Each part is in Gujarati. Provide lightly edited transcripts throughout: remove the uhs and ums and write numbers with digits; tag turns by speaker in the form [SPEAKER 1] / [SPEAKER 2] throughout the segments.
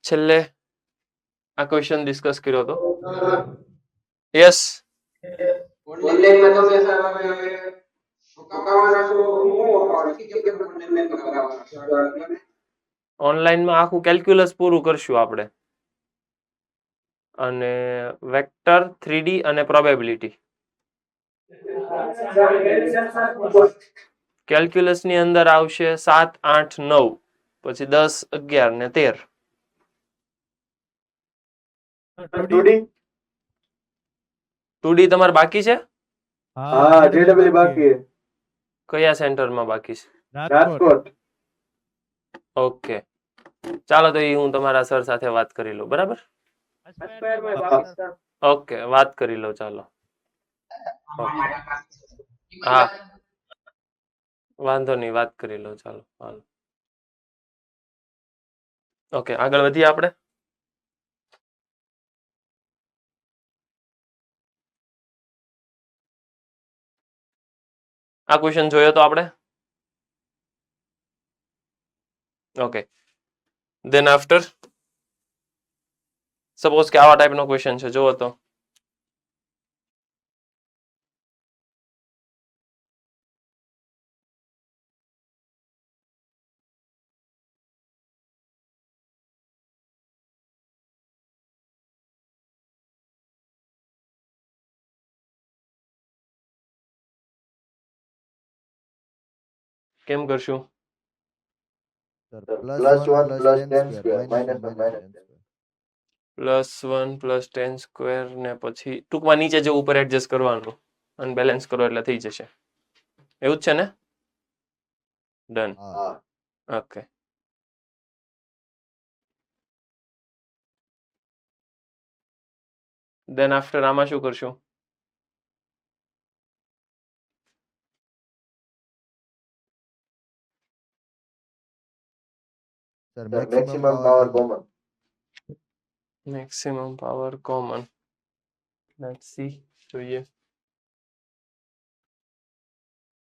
[SPEAKER 1] છેલ્લે આ ક્વેશ્ચન ડિસ્કસ કર્યો હતો. યસ
[SPEAKER 2] ઓનલાઈનમાં તમે રોકાવાના છો ઓનલાઈન કરાવવાના છો
[SPEAKER 1] ઓનલાઈનમાં આખું કેલ્ક્યુલસ પૂરું કરશું આપણે અને વેક્ટર 3D અને પ્રોબેબિલિટી કેલ્ક્યુલસ ની અંદર આવશે 7 8 9 પછી 10 11 ને 13 2D તમારે બાકી છે
[SPEAKER 3] હા જેડબલ્યુ બાકી
[SPEAKER 1] કયા સેન્ટરમાં બાકી છે
[SPEAKER 3] રાજકોટ
[SPEAKER 1] ઓકે ચાલો તો એ હું તમારા સર સાથે વાત કરી લઉં બરાબર ઓકે વાત કરી લો ચાલો ઓકે હા વાંધો નહીં વાત કરી લો ચાલો હાલો ઓકે આગળ વધીએ આપણે આ ક્વેશ્ચન જોયો તો આપણે ઓકે દેન આફ્ટર સપોઝ કે આવા ટાઈપનો ક્વેશ્ચન છે જોવો તો કેમ કરશું
[SPEAKER 3] +1 + 10²
[SPEAKER 1] +1 + 10² ને પછી ટૂંકમાં નીચે જે ઉપર એડજસ્ટ કરવાનું અને બેલેન્સ કરો એટલે થઈ જશે એવું જ છે ને ડન ઓકે દેન આફ્ટર આમાં શું કરશું
[SPEAKER 3] sir maximum power common
[SPEAKER 1] maximum power common let's see જોઈએ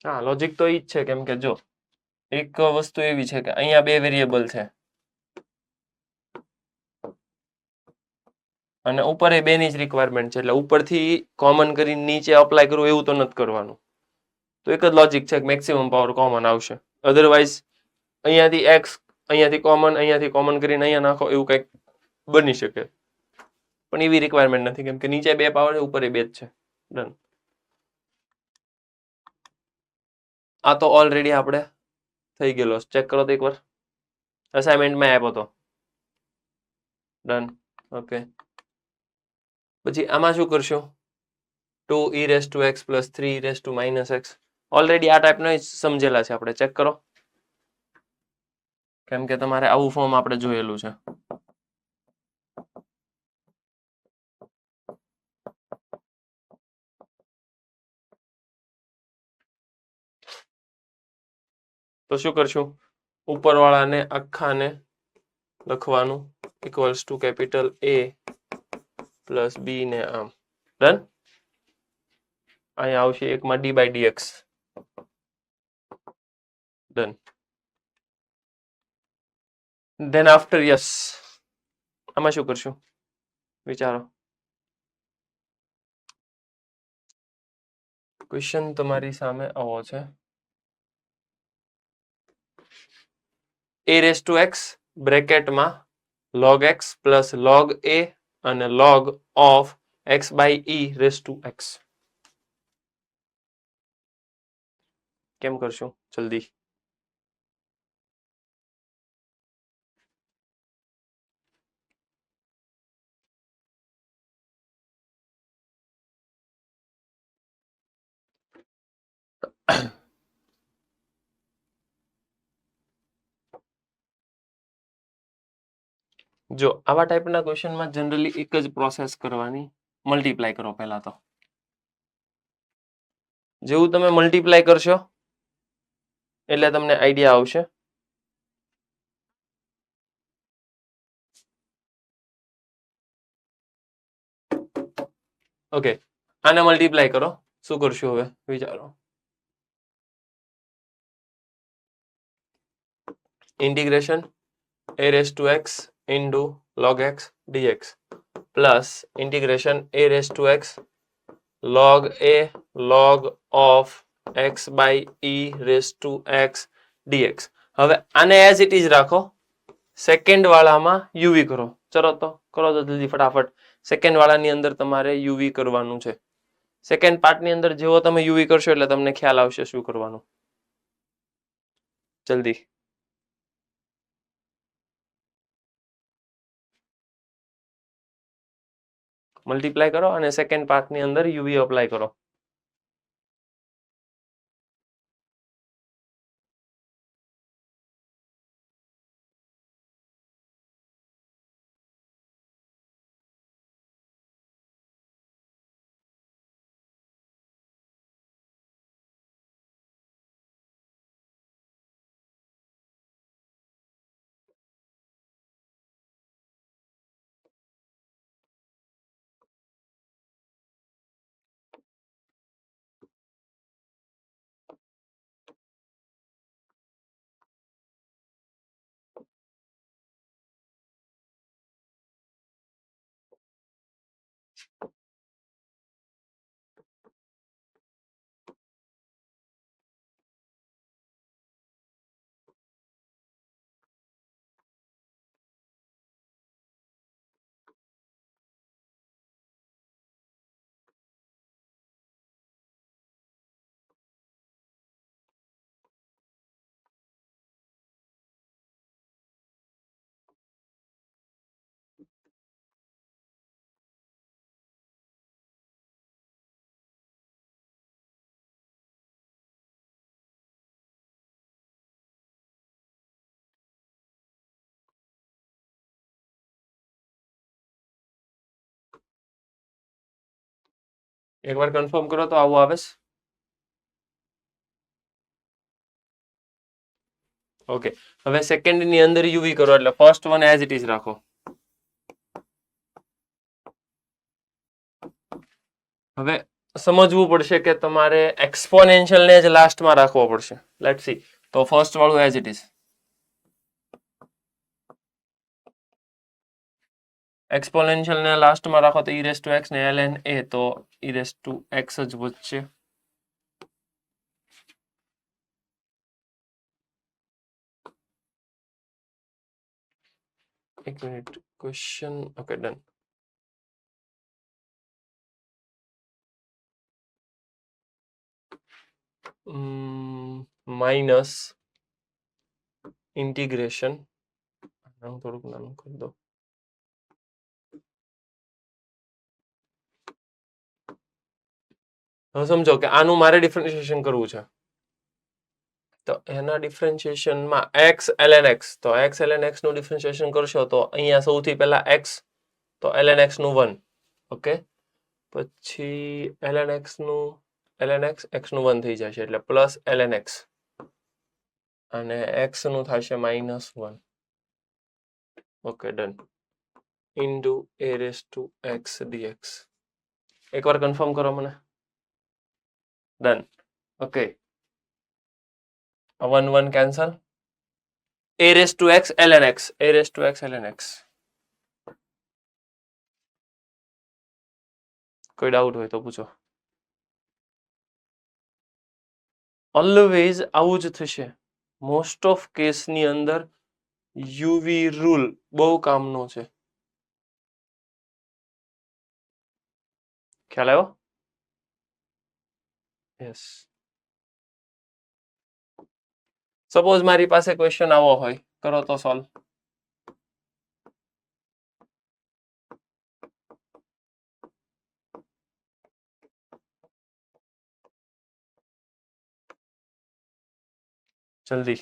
[SPEAKER 1] હા લોજિક તો ઈ જ છે કેમ કે જો એક વસ્તુ એવી છે કે અહીંયા બે વેરિયેબલ છે અને ઉપર એ બેની જ રિક્વાયરમેન્ટ છે એટલે ઉપરથી કોમન કરીને નીચે અપ્લાય કરવું એવું તો નથી કરવાનું તો એક જ લોજિક છે કે મેક્સિમમ પાવર કોમન આવશે અધરવાઇઝ અહીંયાથી કોમન કરીને અહીંયા નાખો એવું કંઈક બની શકે પણ એવી રિક્વાયરમેન્ટ નથી કેમ કે નીચે બે પાવર છે ઉપર એ બે જ છે ડન આ તો ઓલરેડી આપણે થઈ ગયેલો ચેક કરો તો એકવાર અસાઇનમેન્ટમાં આપ્યો હતો ડન ઓકે પછી આમાં શું કરશું 2e⁻x + 3e⁻−x ઓલરેડી આ ટાઈપનો સમજેલા છે આપણે ચેક કરો કેમ કે તમારે આવું ફોર્મ આપણે જોયેલું છે તો શું કરશું ઉપરવાળાને આખાને લખવાનું = કેપિટલ A + B ને આમ ડન અહીંયા આવશે એકમાં d/dx done than after yes આમાં શું કરશું વિચારો ક્વેશ્ચન તમારી સામે આવો છે a⁻x બ્રેકેટમાં log x + log a અને log of x/e⁻x કેમ કરશું જલ્દી જો આવા ટાઈપના ક્વેશ્ચનમાં જનરલી એક જ પ્રોસેસ કરવાની મલ્ટીપ્લાય કરો પહેલા તો જેવું તમે મલ્ટીપ્લાય કરશો એટલે તમને આઈડિયા આવશે ઓકે આને મલ્ટીપ્લાય કરો શું કરશું હવે વિચારો integration a⁻x into log x dx plus integration a raised to x log a log of x by e raised to x dx. હવે આને એઝ ઇટ ઇઝ રાખો, સેકન્ડ વાળામાં યુવી કરો. ચલો તો કરો તો જલ્દી ફટાફટ. સેકન્ડ વાળાની અંદર તમારે યુવી કરવાનું છે. સેકન્ડ પાર્ટની અંદર જેવો તમે યુવી કરશો એટલે તમને ખ્યાલ આવશે શું કરવાનું. જલ્દી. મલ્ટીપ્લાય કરો અને સેકન્ડ પાર્ટની અંદર યુવી અપ્લાય કરો. એકવાર કન્ફર્મ કરો તો આવું આવે છે. ઓકે, હવે સેકન્ડની અંદર યુવી કરો એટલે first one as it is રાખો. હવે સમજવું પડશે કે તમારે એક્સપોનેન્શિયલને જ લાસ્ટમાં રાખવો પડશે. Let's see. તો ફર્સ્ટ વાળું એઝ ઇટ ઇઝ. એક્સપોનેન્શિયલને લાસ્ટમાં રાખો તો ઈ રેસ ટુ એક્સ ને ln a, તો ઈ રેસ ટુ એક્સ જ વધશે. એક minute, question. Okay, done. Minus integration, હું થોડુંક નાનું કરી દઉં. હવે સમજો કે આનું મારે ડિફરન્શિએશન કરવું છે, તો એના ડિફરન્શિએશનમાં x ln x, તો x ln x નું ડિફરન્શિએશન કરશો તો અહીંયા સૌથી પહેલા x, તો ln x નું 1. ઓકે, પછી ln x નું 1 થઈ જશે એટલે પ્લસ ln x અને x નું થશે -1. Okay, done. Into a raise to x dx. એકવાર કન્ફર્મ કરો મને. Done. Okay, 1 1 cancel. a raise to x ln x, a raise to x ln x. કોઈ ડાઉટ હોય તો પૂછો. ઓલવેઝ આવું જ થશે. મોસ્ટ ઓફ કેસની અંદર યુવી રૂલ બહુ કામનો છે. ખ્યાલ આવ્યો? યસ. સપોઝ મારી પાસે ક્વેશ્ચન આવો હોય, કરો તો સોલ્વ. જલ્દી.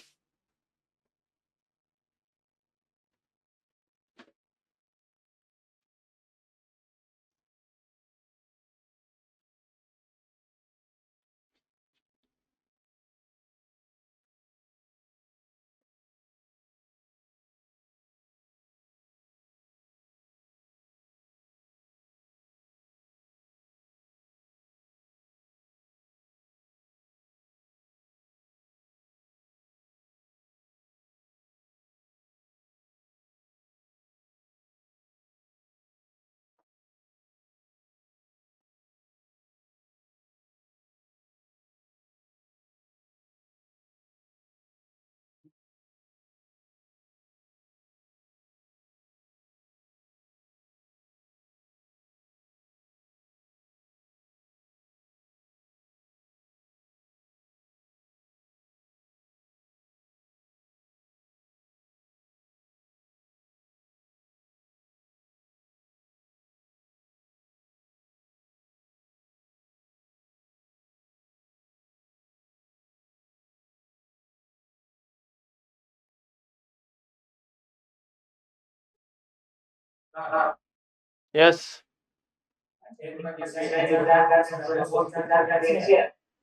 [SPEAKER 1] યસ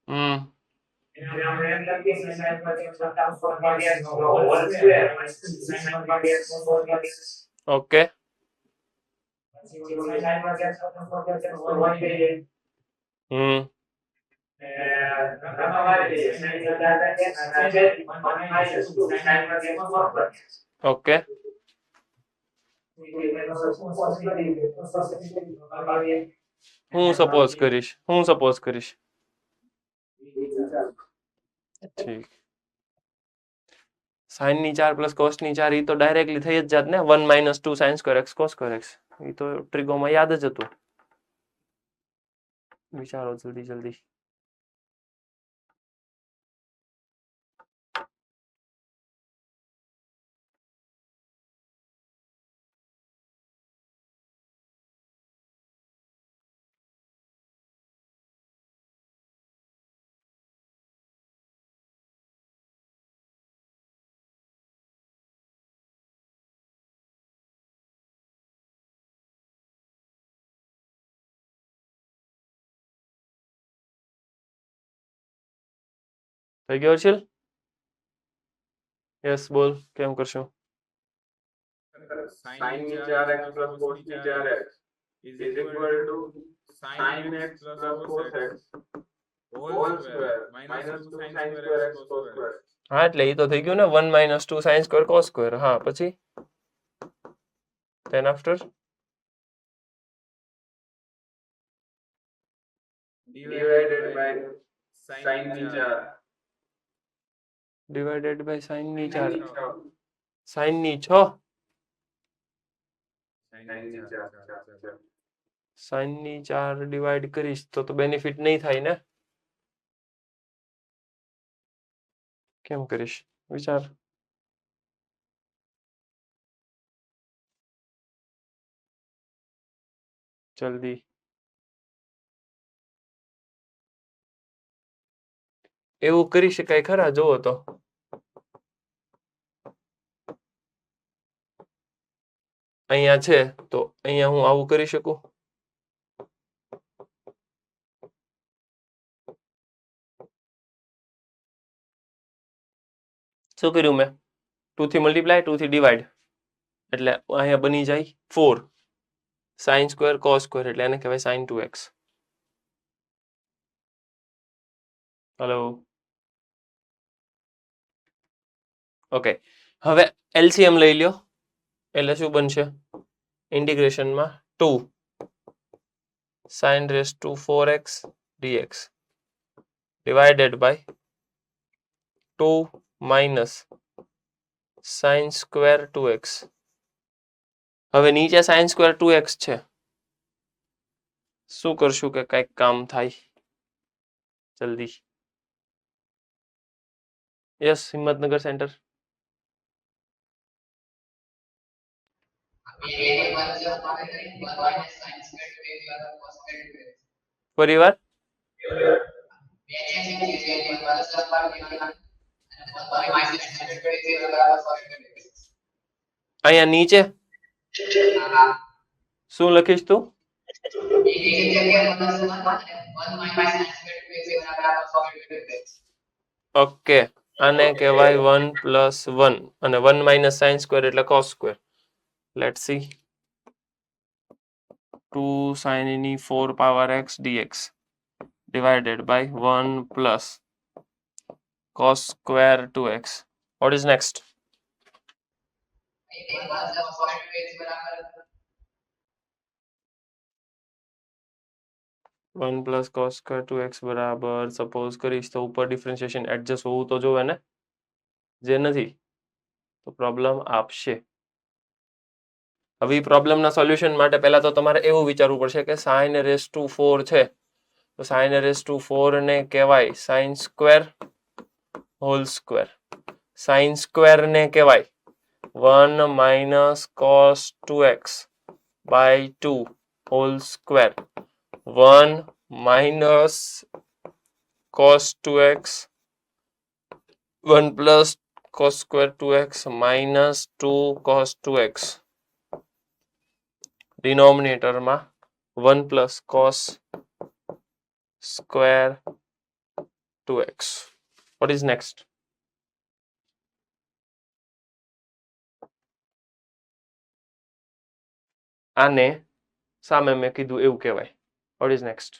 [SPEAKER 1] હમ ઓકે હમ ઓકે હું સપોઝ કરીશ ઠીક સાઇન ની 4 પ્લસ કોસ ની 4 એ તો ડાયરેક્ટલી થઈ જ જાત ને 1 - 2 sin square x cos square x એ તો ટ્રિગોમાં યાદ જ હતું વિચારો જલ્દી જલ્દી થઈ ગયો છે યસ બોલ કેમ કરશો
[SPEAKER 4] sin ની 4x plus cos ની 4x is equal to sin x plus cos x whole square minus 2 sin square x cos square.
[SPEAKER 1] હા એટલે એ તો થઈ ગયું ને 1 - 2 sin સ્ક્વેર cos સ્ક્વેર હા પછી then after
[SPEAKER 4] divided by sin ની 4
[SPEAKER 1] divided by sin ની 4 sin ની 6
[SPEAKER 4] sin ની 4
[SPEAKER 1] sin ની 4 ડિવાઈડ કરીશ તો બેનિફિટ નહીં થાય ને કેમ કરીશ વિચાર જલ્દી એવું કરી શકાય ખરા જોવો તો અહીંયા છે તો અહીંયા હું આવું કરી શકું શું કર્યું મેં 2 થી મલ્ટીપ્લાય 2 થી ડિવાઈડ એટલે અહીંયા બની જાય 4 sin સ્ક્વેર cos સ્ક્વેર એટલે એને કહેવાય sin 2x હેલો ઓકે હવે એલસીએમ લઈ લ્યો એટલે શું બનશે ઇન્ટિગ્રેશનમાં 2 sin raised to 4x dx divided by 2 minus sin square 2x હવે નીચે sin square 2x છે શું કરશું કે કંઈક કામ થાય જલ્દી યસ હિંમતનગર સેન્ટર ફરીવાર અહીંયા નીચે શું લખીશ તું ઓકે આને કહેવાય 1 + 1 અને 1 - sin સ્ક્વેર એટલે cos square let's see 2 sin ની 4 power x dx divided by 1 plus cos square 2x what is next 1 plus cos square 2x બરાબર સપોઝ કરીશ તો ઉપર ડિફરન્શિએશન એડજસ્ટ હોવું તો જોવે ને જે નથી તો પ્રોબ્લેમ આપશે હવે એ પ્રોબ્લેમના સોલ્યુશન માટે પહેલા તો તમારે એવું વિચારવું પડશે કે sin raised to 4 છે તો sin raised to 4 ને કહેવાય sin square whole square sin square ને કહેવાય 1 - cos 2x by 2 whole square 1 minus cos 2x 1 plus cos square 2x minus 2 cos 2x ડિનોમિનેટરમાં 1 plus cos square 2x. What is next? આને સામે મેં કીધું એવું કહેવાય. What is next?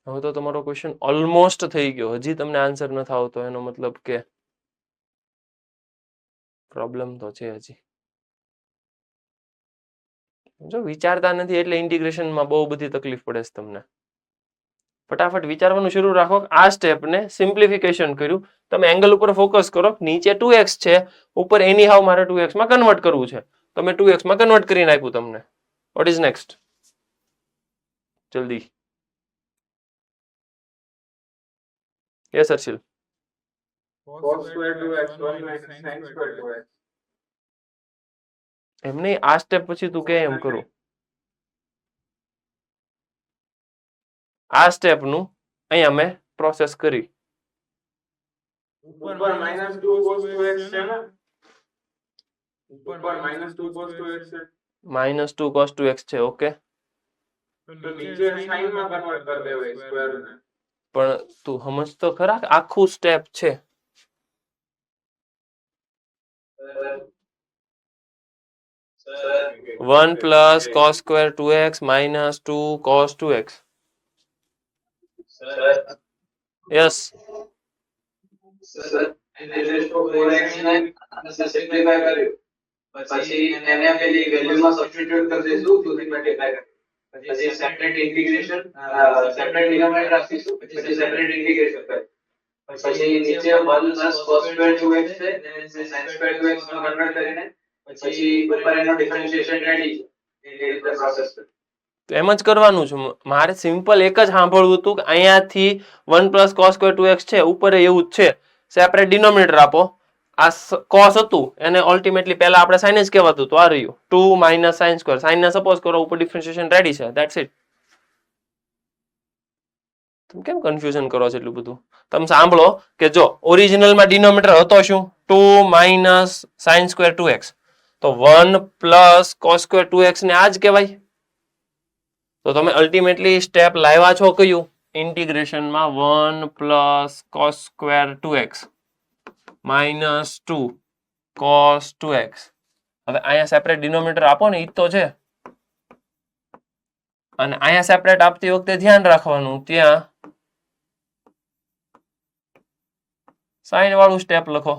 [SPEAKER 1] હવે તો તમારો ક્વેશ્ચન ઓલમોસ્ટ થઈ ગયો, હજી તમને આન્સર નથી આવતો, એનો મતલબ કે પ્રોબ્લેમ તો છે હજી. જો વિચારતા નથી એટલે ઇન્ટિગ્રેશનમાં બહુ બધી તકલીફ પડે છે તમને. ફટાફટ વિચારવાનું શરૂ રાખો. આ સ્ટેપને સિમ્પ્લિફિકેશન કર્યું, તમે એંગલ ઉપર ફોકસ કરો. નીચે 2x છે, ઉપર એની હાવ મારે 2x માં કન્વર્ટ કરવું છે. તમે 2x માં કન્વર્ટ કરીને આપ્યું તમને. What is next? જલ્દી. Yes Harshil.
[SPEAKER 4] cos square 2x 1 minus sin square 2x.
[SPEAKER 1] એમ નહીં, આ સ્ટેપ પછી તું કે એમ કરું. આ સ્ટેપનું અહીંયા મેં પ્રોસેસ કરી.
[SPEAKER 4] ઉપર minus 2 cos 2x છે ને, ઉપર minus 2 cos 2x છે,
[SPEAKER 1] -2 cos 2x છે. ઓકે,
[SPEAKER 4] તો નીચે sin માં કન્વર્ટ કરી દેવાય સ્ક્વેર ને.
[SPEAKER 1] પણ તું સમજતો ખરા કે આખું સ્ટેપ છે.
[SPEAKER 2] Sir,
[SPEAKER 1] 1 plus cos square 2x minus 2 cos 2x.
[SPEAKER 2] sir,
[SPEAKER 1] Yes.
[SPEAKER 2] sir, એને raised to 4x ને simplify કર્યું. પછી એને પેલી વેલ્યુમાં સબસ્ટિટ્યુટ કરી દઈશું, 2 થી મલ્ટીપ્લાય કરી. પછી સેપરેટ ઇન્ટિગ્રેશન, સેપરેટ ડિનોમિનેટર રાખીશું, પછી સેપરેટ ઇન્ટિગ્રેશન કરી. પછી નીચે 1 plus cos square 2x છે, એને sin square 2x માં કન્વર્ટ કરીને પછી ઉપર એનો ડિફરન્શિએશન રેડી છે. એ રીતે પ્રોસેસ કરી.
[SPEAKER 1] તો એમ જ કરવાનું છે. મારે સિમ્પલ એક જ સાંભળવું હતું કે અહીંયાથી 1 plus cos square 2x છે, ઉપર એવું જ છે. સેપરેટ ડિનોમિનેટર આપો. આ cos હતું એને અલ્ટિમેટલી પહેલા આપણે sin જ કહેવાતું, તો આ રહ્યું 2 minus sin square. sin ને સપોઝ કરો, ઉપર ડિફરન્શિએશન રેડી છે. That's it. તમે કેમ કન્ફ્યુઝન કરો છો એટલું બધું? તમે સાંભળો કે જો ઓરિજિનલમાં ડિનોમિનેટર હતો શું? 2 minus sin square 2x. તો 1 plus cos square 2x ને આ જ કહેવાય. તો તમે અલ્ટિમેટલી સ્ટેપ લાવ્યા છો કયું? ઇન્ટિગ્રેશનમાં 1 plus cos square 2x minus 2 cos 2x. હવે અહીંયા સેપરેટ ડિનોમિનેટર આપો ને, ઈ તો છે. અને અહીંયા સેપરેટ આપતી વખતે ધ્યાન રાખવાનું, ત્યાં સાઇન વાળું સ્ટેપ લખો.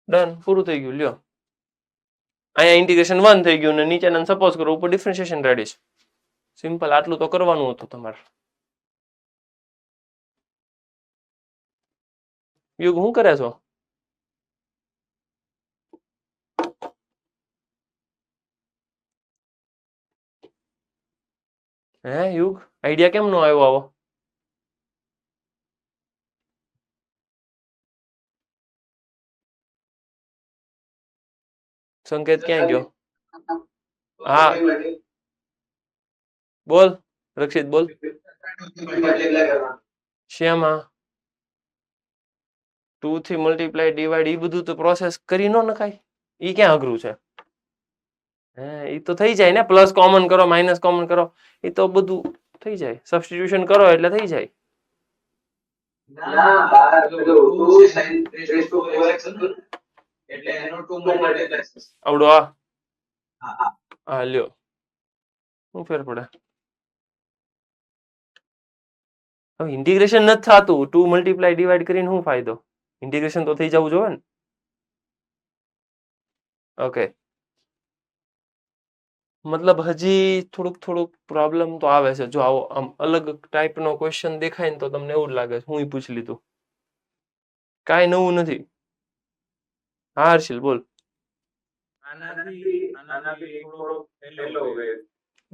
[SPEAKER 1] ડન, પૂરું થઈ ગયું. લ્યો, અહીંયા ઇન્ટિગ્રેશન 1 થઈ ગયું ને નીચેના સપોઝ કરો, ઉપર ડિફરન્શિએશન રેડી છે. સિમ્પલ, આટલું તો કરવાનું હતું તમારે. યુગ શું કરે છો? હે યુગ, આઈડિયા કેમ નો આવ્યો આવો? સંકેત ક્યાં ગયો? હા બોલ રક્ષિત, બોલ. શેમાં 2 થી મલ્ટીપ્લાય ડિવાઈડ ઈ બધું તો પ્રોસેસ કરી નો નખાય. ઈ ક્યાં અઘરું છે? હે, ઈ તો થઈ જાય ને. પ્લસ કોમન કરો, માઇનસ કોમન કરો, ઈ તો બધું થઈ જાય. સબસ્ટિટ્યુશન કરો એટલે થઈ જાય.
[SPEAKER 2] ના, બાર પેલું 2 sin raised to 4x હતું એટલે એનો 2 મલ્ટીપ્લાય થશે.
[SPEAKER 1] આવડો આ
[SPEAKER 2] હા,
[SPEAKER 1] હા લ્યો, શું ફેર પડે? હવે ઇન્ટિગ્રેશન નથી થતું, 2 મલ્ટીપ્લાય ડિવાઈડ કરીને શું ફાયદો? ઇન્ટિગ્રેશન તો થઈ જવું જોઈએ ને. ઓકે, મતલબ હજી થોડુંક પ્રોબ્લેમ તો આવે છે. જો આવો આમ અલગ ટાઈપનો ક્વેશ્ચન દેખાય ને તો તમને એવું જ લાગે હું પૂછી લીધું. કાંઈ નવું નથી. હા હર્ષિલ, બોલ.
[SPEAKER 4] આનાથી થોડો હેલો વે.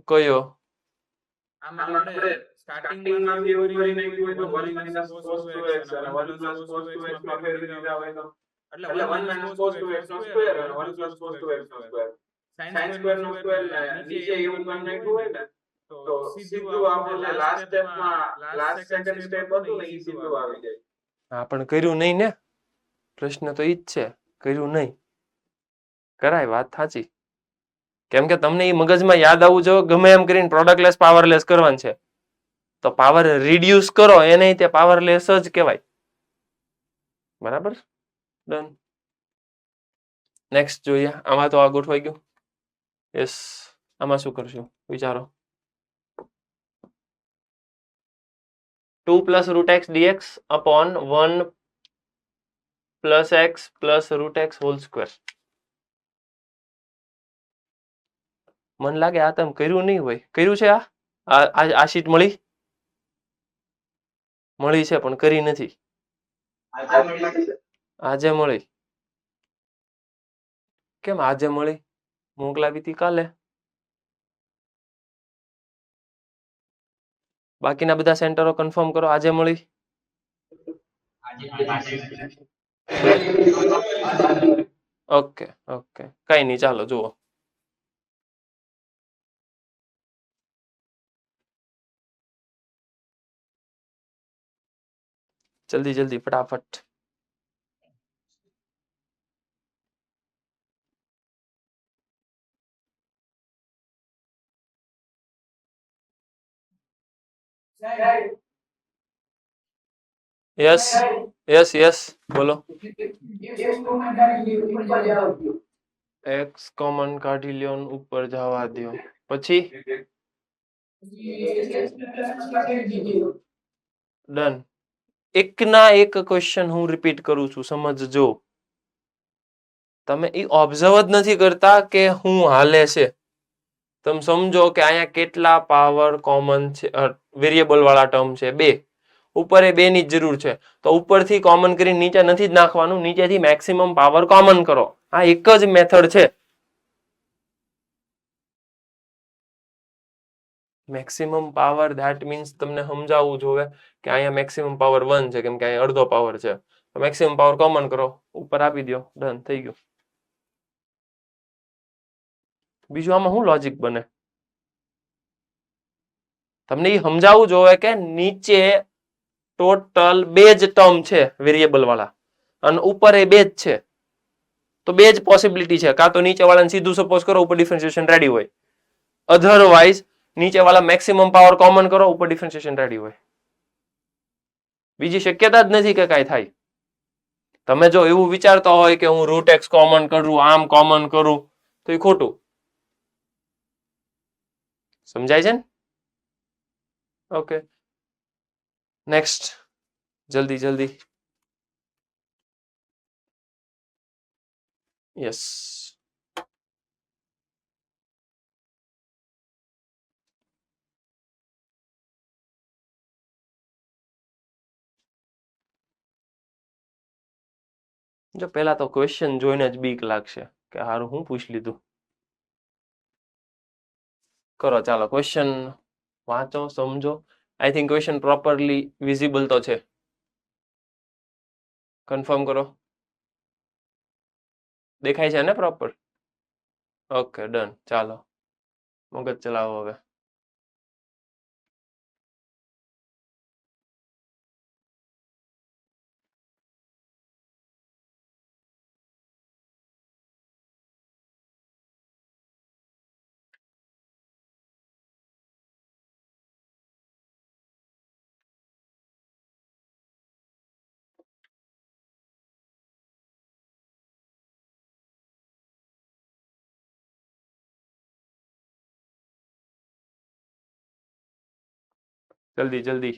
[SPEAKER 1] કયો?
[SPEAKER 4] આમાં આપણે સ્ટાર્ટિંગમાં એવું કરી નાખ્યું હોય તો 1 minus cos 2x અને 1 plus cos 2x માં ફેરવી દીધા હોય તો, એટલે 1 minus cos 2x નો સ્ક્વેર અને 1 plus cos 2x નો સ્ક્વેર. sin square નો સ્ક્વેર ને નીચે એવું કરી નાખ્યું હોય ને તો સીધું આપણું જે લાસ્ટ સ્ટેપમાં લાસ્ટ સેકન્ડ સ્ટેપ હતું ને એ સીધું આવી જાય.
[SPEAKER 1] હા, પણ કર્યું નહીં ને. પ્રશ્ન તો ઈ જ છે, કર્યું નહીં. કરાય, વાત સાચી. કેમ કે તમને એ મગજમાં યાદ આવવું જોઈએ, ગમે એમ કરીને પ્રોડક્ટલેસ પાવરલેસ કરવાનું છે. તો પાવર રિડ્યુસ કરો એને તે પાવરલેસ જ કહેવાય. બરાબર, ડન. નેક્સ્ટ જોઈએ. આમાં તો આ ગોઠવાઈ ગયું. યસ, આમાં શું કરશું વિચારો. 2 + √x dx upon 1 + x + √x whole square. મને લાગે આ તમે કર્યું નહીં હોય. કર્યું છે આ શીટ મળી છે પણ કરી નથી. આજે મળી. કેમ આજે મળી? મોકલાવી હતી કાલે. બાકીના બધા સેન્ટરો કન્ફર્મ કરો. આજે મળી. ઓકે ઓકે, કઈ નહીં, ચાલો જુઓ. જલ્દી જલ્દી ફટાફટ. યસ યસ યસ, બોલો. એક્સ કોમન કાઢી લ્યો ને ઉપર જવા દો. પછી ડન. એકના એક ક્વેશ્ચન હું રિપીટ કરું છું, સમજજો. તમે એ ઓબ્ઝર્વ જ નથી કરતા કે હું હાલે છે. તમે સમજો કે અહીંયા કેટલા પાવર કોમન છે, વેરિયેબલ વાળા ટર્મ છે 2. ઉપર એ 2 ની જ જરૂર છે, તો ઉપરથી કોમન કરીને નીચે નથી જ નાખવાનું, નીચેથી મેક્સિમમ પાવર કોમન કરો. આ એક જ મેથડ છે. મેક્સિમમ પાવર ધેટ મીન્સ તમને સમજાવવું જોઈએ કે અહીંયા મેક્સિમમ પાવર 1 છે, કેમ કે અહીંયા અડધો પાવર છે. તો મેક્સિમમ પાવર કોમન કરો, ઉપર આપી દો, ડન થઈ ગયું. બીજું આમાં શું લોજિક બને? તમને એ સમજાવવું જોઈએ કે નીચે ટોટલ 2 જ ટર્મ છે વેરિયેબલ વાળા, અને ઉપર એ 2 જ છે. તો 2 જ પોસિબિલિટી છે. કાં તો નીચે વાળાને સીધું સપોઝ કરો, ઉપર ડિફરન્શિએશન રેડી હોય. અધરવાઇઝ નીચે વાળા મેક્સિમમ પાવર કોમન કરો, ઉપર ડિફરન્શિએશન રેડી હોય. બીજી શક્યતા જ નથી કે કાંઈ થાય. તમે જો એવું વિચારતા હોય કે હું √x કોમન કરું, આમ કોમન કરું, તો એ ખોટું. સમજાય છે ને? Okay, next. જલ્દી જલ્દી. યસ. જો પહેલા તો ક્વેશ્ચન જોઈને જ બીક લાગશે કે હારું હું પૂછી લીધું. કરો, ચાલો ક્વેશ્ચન વાંચો, સમજો. I think question properly visible તો છે. કન્ફર્મ કરો. દેખાય છે ને પ્રોપર? Okay, done. ચાલો મગજ ચલાવો હવે. જલ્દી જલ્દી.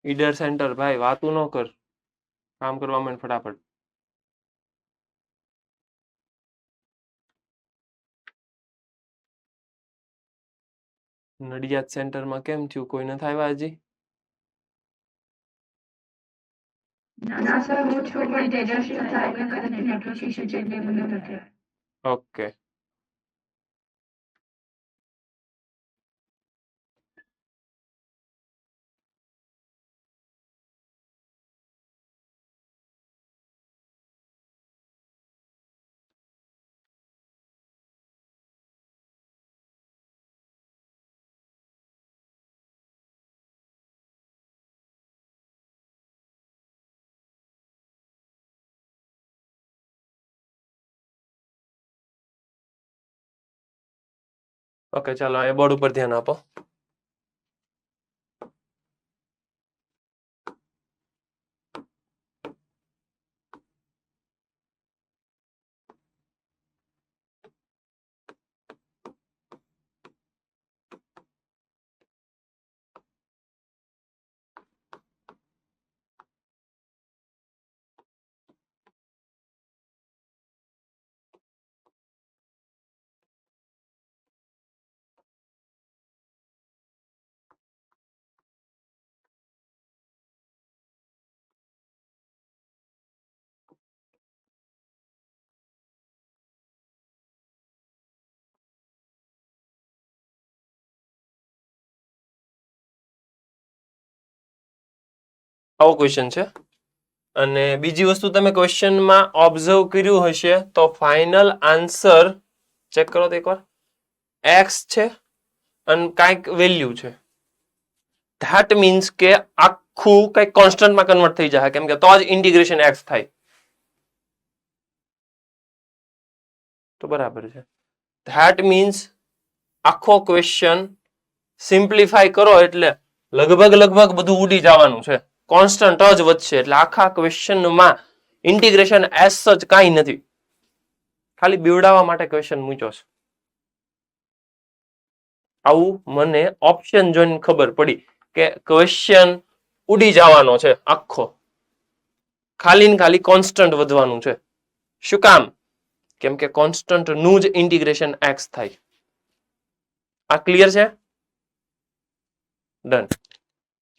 [SPEAKER 1] ઈડર સેન્ટર ભાઈ, વાતું ન કર, કામ કરવા માંડ ફટાફટ. નડિયાદ સેન્ટરમાં કેમ થયું? કોઈ નથી આવ્યા હજી?
[SPEAKER 5] ના સર, હું છું પણ તેજસ્વી સાહેબને કદાચ નેટવર્ક ઇશ્યુ છે એટલે મને નથી.
[SPEAKER 1] ઓકે, ઓકે ચાલો એ બોર્ડ ઉપર ધ્યાન આપો. આવો ક્વેશ્ચન છે. અને બીજી વસ્તુ તમે ક્વેશ્ચનમાં ઓબ્ઝર્વ કર્યું હશે તો ફાઇનલ આન્સર ચેક કરો તો એકવાર એક્સ છે અને કાંઈક વેલ્યુ છે. ધેટ મીન્સ કે આખું કંઈક કોન્સ્ટન્ટમાં કન્વર્ટ થઈ જાય કેમ કે તો જ ઇન્ટિગ્રેશન એક્સ થાય. તો બરાબર છે. ધેટ મીન્સ આખો ક્વેશ્ચન સિમ્પ્લિફાય કરો એટલે લગભગ બધું ઉડી જવાનું છે. કોન્સ્ટન્ટ જ વધશે એટલે આખા ક્વેશ્ચનમાં ઇન્ટિગ્રેશન એસ સચ કાંઈ નથી. ખાલી બીવડાવવા માટે ક્વેશ્ચન મૂક્યો છે. આવું મને ઓપ્શન જોઈને ખબર પડી કે ક્વેશ્ચન ઉડી જવાનો છે આખો. ખાલી ને ખાલી કોન્સ્ટન્ટ વધવાનું છે. શું કામ? કેમ કે કોન્સ્ટન્ટ નું જ ઇન્ટિગ્રેશન એક્સ થાય. આ ક્લિયર છે? ડન.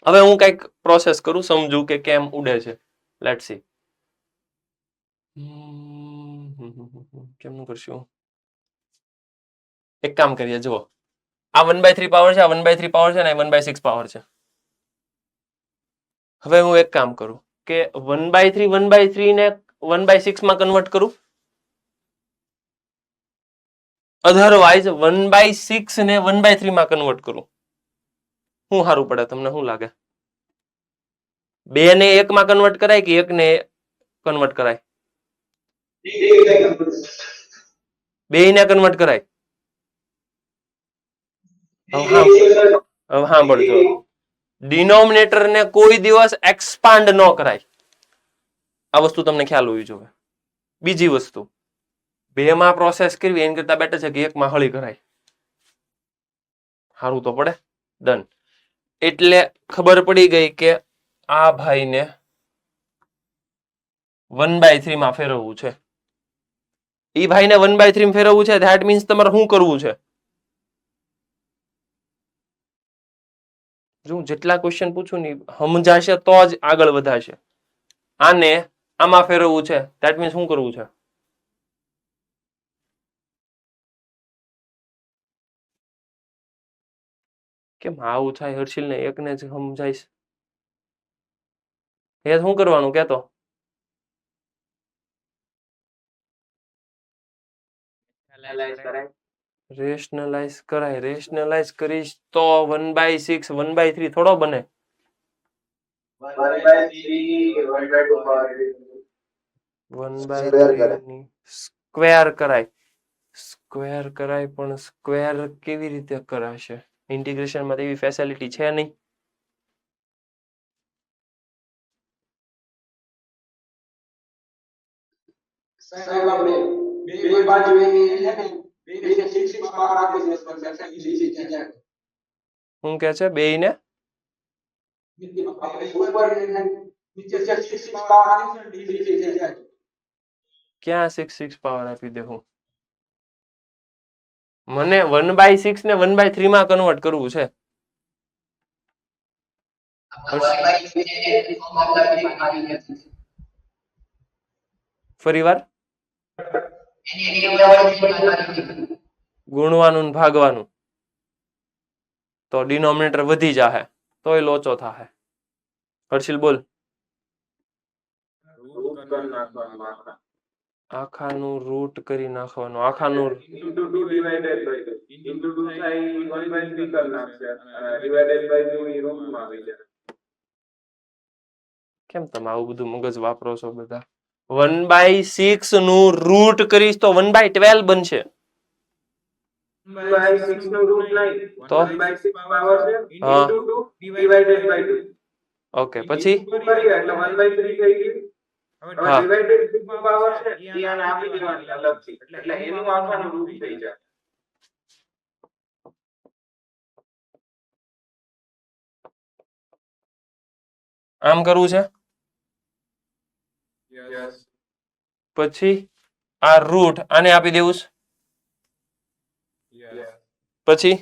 [SPEAKER 1] હવે હું કંઈક પ્રોસેસ કરું સમજુ કે કેમ ઉડે છે. Let's see. કેમનું કરશું? એક કામ કરીએ જુઓ. આ 1/3 પાવર છે, આ 1/3 પાવર છે અને 1/6 પાવર છે. હવે હું એક કામ કરું કે 1/3 ને 1/6 માં કન્વર્ટ કરું. અધરવાઇઝ 1/6 ને 1/3 માં કન્વર્ટ કરું. શું સારું પડે તમને શું લાગે? 2 ને 1 માં કન્વર્ટ કરાય કે 1 ને કન્વર્ટ કરાય? 2 ને કન્વર્ટ કરાય. હવે સાંભળજો. ડિનોમિનેટર ને કોઈ દિવસ એક્સપાન્ડ ન કરાય. આ વસ્તુ તમને ખ્યાલ હોવી જોઈએ. બીજી વસ્તુ 2 માં પ્રોસેસ કરવી એના કરતા બેટર છે કે 1 માં હળી કરાય. સારું તો પડે. ડન. એટલે ખબર પડી ગઈ કે આ ભાઈને 1/3 માં ફેરવવું છે. ઈ ભાઈને 1/3 માં ફેરવવું છે. ધેટ મીન્સ તમારે શું કરવું છે? જો જેટલા ક્વેશ્ચન પૂછું ને સમજાશે તો જ આગળ વધાશે. આને આમાં ફેરવવું છે. ધેટ મીન્સ શું કરવું છે? કેમ આવું થાય હર્ષિલ ને એકને જ સમજાઈશ? એ શું કરવાનું કેતો? રેશનલાઇઝ કરાય. રેશનલાઇઝ કરીશ તો 1/6 1/3 થોડો બને. 1/3 ની સ્ક્વેર કરાય. સ્ક્વેર કરાય પણ સ્ક્વેર કેવી રીતે કરાશે? ઇન્ટિગ્રેશનમાં એવી ફેસિલિટી છે નહીં.
[SPEAKER 2] સાહેબ આપણે બે બાજુ એની છે ને બેને 6 પાવર આપી દે તો ઈઝી થઈ જાય.
[SPEAKER 1] શું કે છે? બેયને
[SPEAKER 2] આપણે ઉપર ને નીચે 6 પાવર આપી દે ઈઝી થઈ જાય.
[SPEAKER 1] ક્યાં 6 પાવર આપી દે? હું મને 1/6 ને 1/3 માં કન્વર્ટ કરવું છે. ફરી વાર ગુણવાનું ને ભાગવાનું તો ડિનોમિનેટર વધી જાહે તોય લોચો થાહે. હર્ષિલ બોલ. આખાનું રૂટ કરી નાખવાનું. આખાનું કેમ તમે આવું બધું મગજ વાપરો છો બધા? 1/6 નું રૂટ કરીશ તો 1/12 બનશે.
[SPEAKER 2] 1/6 નો રૂટ 9
[SPEAKER 1] તો
[SPEAKER 2] 1/6 પાવર છે
[SPEAKER 1] હા
[SPEAKER 2] ઇન્ટુ ડિવાઇડેડ બાય 2
[SPEAKER 1] ઓકે પછી
[SPEAKER 2] કરીએ એટલે 1/3 થઈ ગયું હવે
[SPEAKER 1] હા
[SPEAKER 2] ડિવાઇડેડ 2 પાવર છે એ આને આપી દેવાની અલગથી એટલે એનું આખાનું રૂટ થઈ જાય
[SPEAKER 1] આમ કરવું છે
[SPEAKER 2] યસ
[SPEAKER 1] પછી આ રૂટ આને આપી દેવું છે
[SPEAKER 2] યસ
[SPEAKER 1] પછી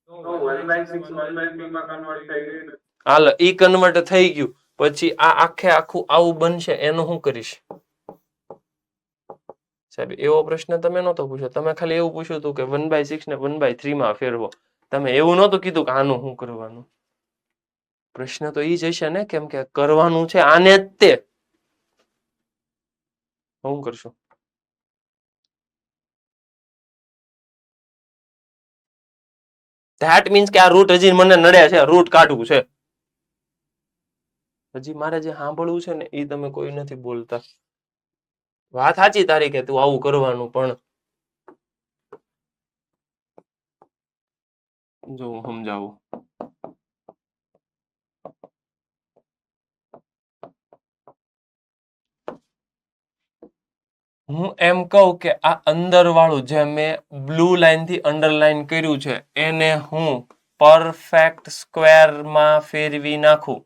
[SPEAKER 2] તો 1/6 1/3 માં કન્વર્ટ થઈ ગયું
[SPEAKER 1] હાલ ઈ કન્વર્ટ થઈ ગયું પછી આ આખે આખું આવું બનશે એનું શું કરીશ સાહેબ એવો પ્રશ્ન તમે નહોતો પૂછ્યો તમે ખાલી એવું પૂછ્યું હતું કે 1/6 ને 1/3 માં ફેરવો તમે એવું નહોતું કીધું કે આનું શું કરવાનું પ્રશ્ન તો ઈ જ હશે ને કેમ કે કરવાનું છે આને જ તે શું કરશું ધેટ મીન્સ કે આ રૂટ હજી મને નડે છે રૂટ કાઢવું છે હજી મારે જે સાંભળવું છે ને એ તમે કોઈ નથી બોલતા વાત સાચી તારી કે તું આવું કરવાનું પણ જો હું સમજાવું હું એમ કહું કે આ અંદર વાળું જે મેં બ્લુ લાઈન થી અંડરલાઈન કર્યું છે એને હું પરફેક્ટ સ્ક્વેરમાં ફેરવી નાખું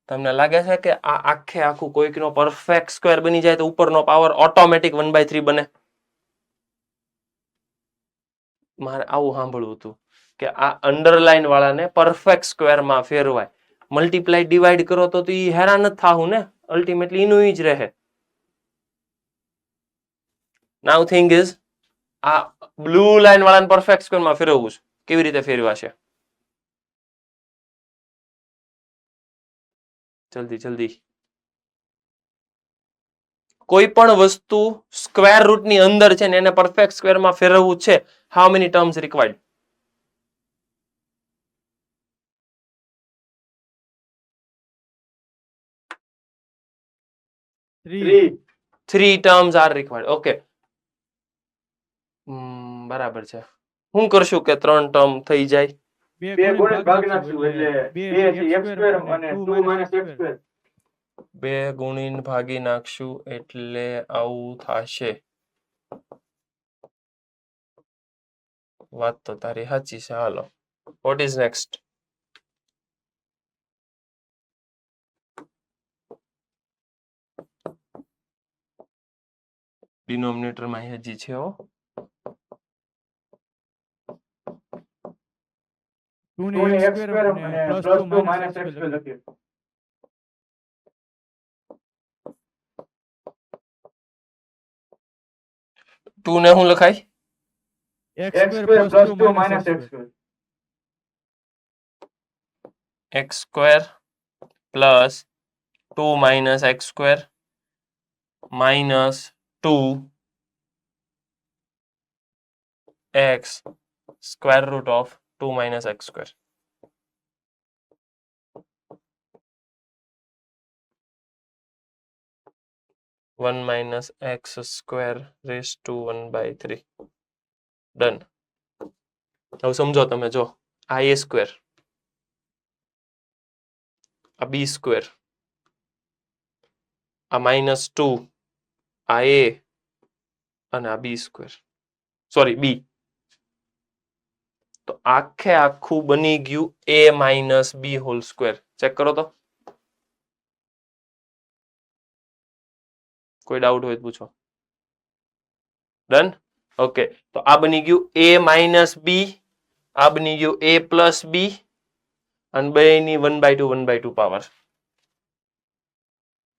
[SPEAKER 1] તમને લાગે છે કે આ આખે આખું કોઈકનો પરફેક્ટ સ્ક્વેર બની જાય તો ઉપરનો પાવર ઓટોમેટિક 1/3 બને મારે આવું સાંભળવું હતું કે આ અંડરલાઈન વાળાને પરફેક્ટ સ્ક્વેરમાં ફેરવાય મલ્ટીપ્લાય ડિવાઈડ કરો તો એ હેરાન જ થાવું ને અલ્ટિમેટલી એનું જ રહે નાઉ થિંગ ઇઝ આ બ્લુ લાઈન વાળાને પરફેક્ટ સ્ક્વેરમાં ફેરવવું છે કેવી રીતે ફેરવાશે જલ્દી જલ્દી કોઈ પણ વસ્તુ સ્ક્વેર રૂટની અંદર છે ને એને પરફેક્ટ સ્ક્વેરમાં ફેરવવું છે how many terms required
[SPEAKER 3] Three.
[SPEAKER 1] 3 terms are required okay બરાબર છે શું કરશું કે 3 ટર્મ થઈ જાય
[SPEAKER 2] બે ગુણિત ભાગ નાખશું એટલે 2 છે x² અને 2 - x².
[SPEAKER 1] 2 ગુણીને ભાગી નાખશું એટલે આવું થશે વાત તો તારી સાચી છે હાલો વોટ ઇઝ નેક્સ્ટ ડિનોમિનેટરમાં હજી છે હો
[SPEAKER 2] 2 ને x² અને +2 - x² લખ્યું
[SPEAKER 1] 2 ને શું લખાય
[SPEAKER 2] x² + 2 - x².
[SPEAKER 1] x² plus 2 - x² minus 2 x square root of 2 - x². One minus x square raised to 1/3 done હવે સમજો તમે જો આ a સ્ક્વેર આ b સ્ક્વેર આ -2 આ a અને આ b સ્ક્વેર સોરી b તો આખે આખું બની ગયું a - b whole square check કરો તો કોઈ ડાઉટ હોય તો પૂછો ડન ઓકે તો આ બની ગયું a - b આ બની ગયું a + b અને બેની 1/2 1/2 પાવર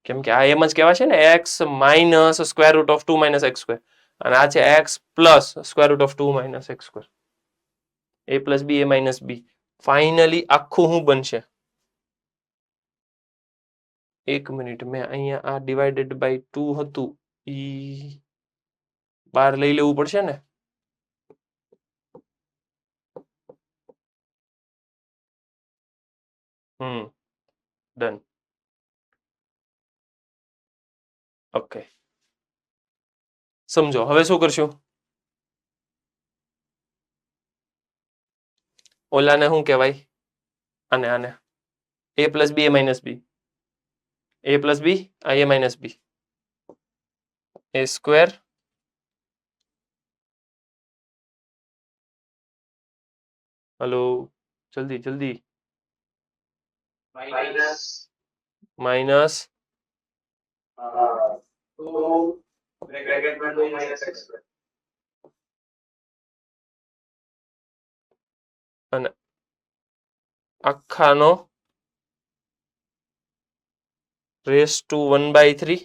[SPEAKER 1] કેમ કે આ એમ જ કહેવાય છે ને x minus square root of 2 - x² અને આ છે x plus square root of 2 - x². a + b a - b finally આખું શું બનશે એક મિનિટ મેં અહીંયા આ ડિવાઇડેડ બાય 2 હતું ઈ બહાર લઈ લેવું પડશે ને ડન ઓકે સમજો હવે શું કરશું ઓલાને શું કહેવાય આને આને a plus b a minus b a plus b આ a minus b a square hello જલ્દી જલ્દી
[SPEAKER 2] minus
[SPEAKER 1] માઇનસ
[SPEAKER 2] 2 bracket में 2 minus x square
[SPEAKER 1] અને આખાનો રેસ ટુ 1/3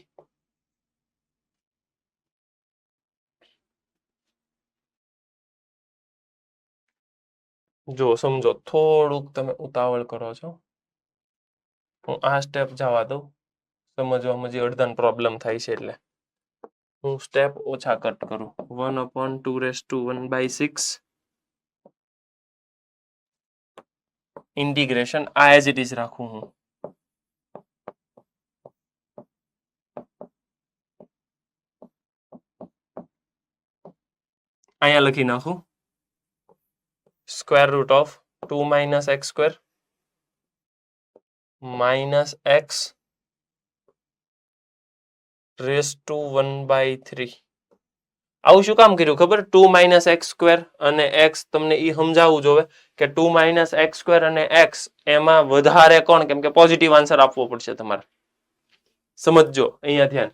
[SPEAKER 1] જો સમજો થોડુંક તમે ઉતાવળ કરો છો હું આ સ્ટેપ જવા દઉં સમજવામાં હજી અડધાન પ્રોબ્લેમ થાય છે એટલે હું સ્ટેપ ઓછા કટ કરું 1/2 ઇન્ટિગ્રેશન આ એઝ ઇટ ઇઝ રાખું હું અહીંયા લખી નાખું square root of 2 minus x square minus x raise to 1/3 આવું શું કામ કર્યું ખબર 2 માઇનસ એક્સ સ્ક્વેર અને એક્સ તમને એ સમજાવવું જોવે કે 2 માઇનસ એક્સ સ્ક્વેર અને એક્સ એમાં વધારે કોણ કેમ કે પોઝિટિવ આન્સર આપવો પડશે તમારે સમજજો અહીંયા ધ્યાન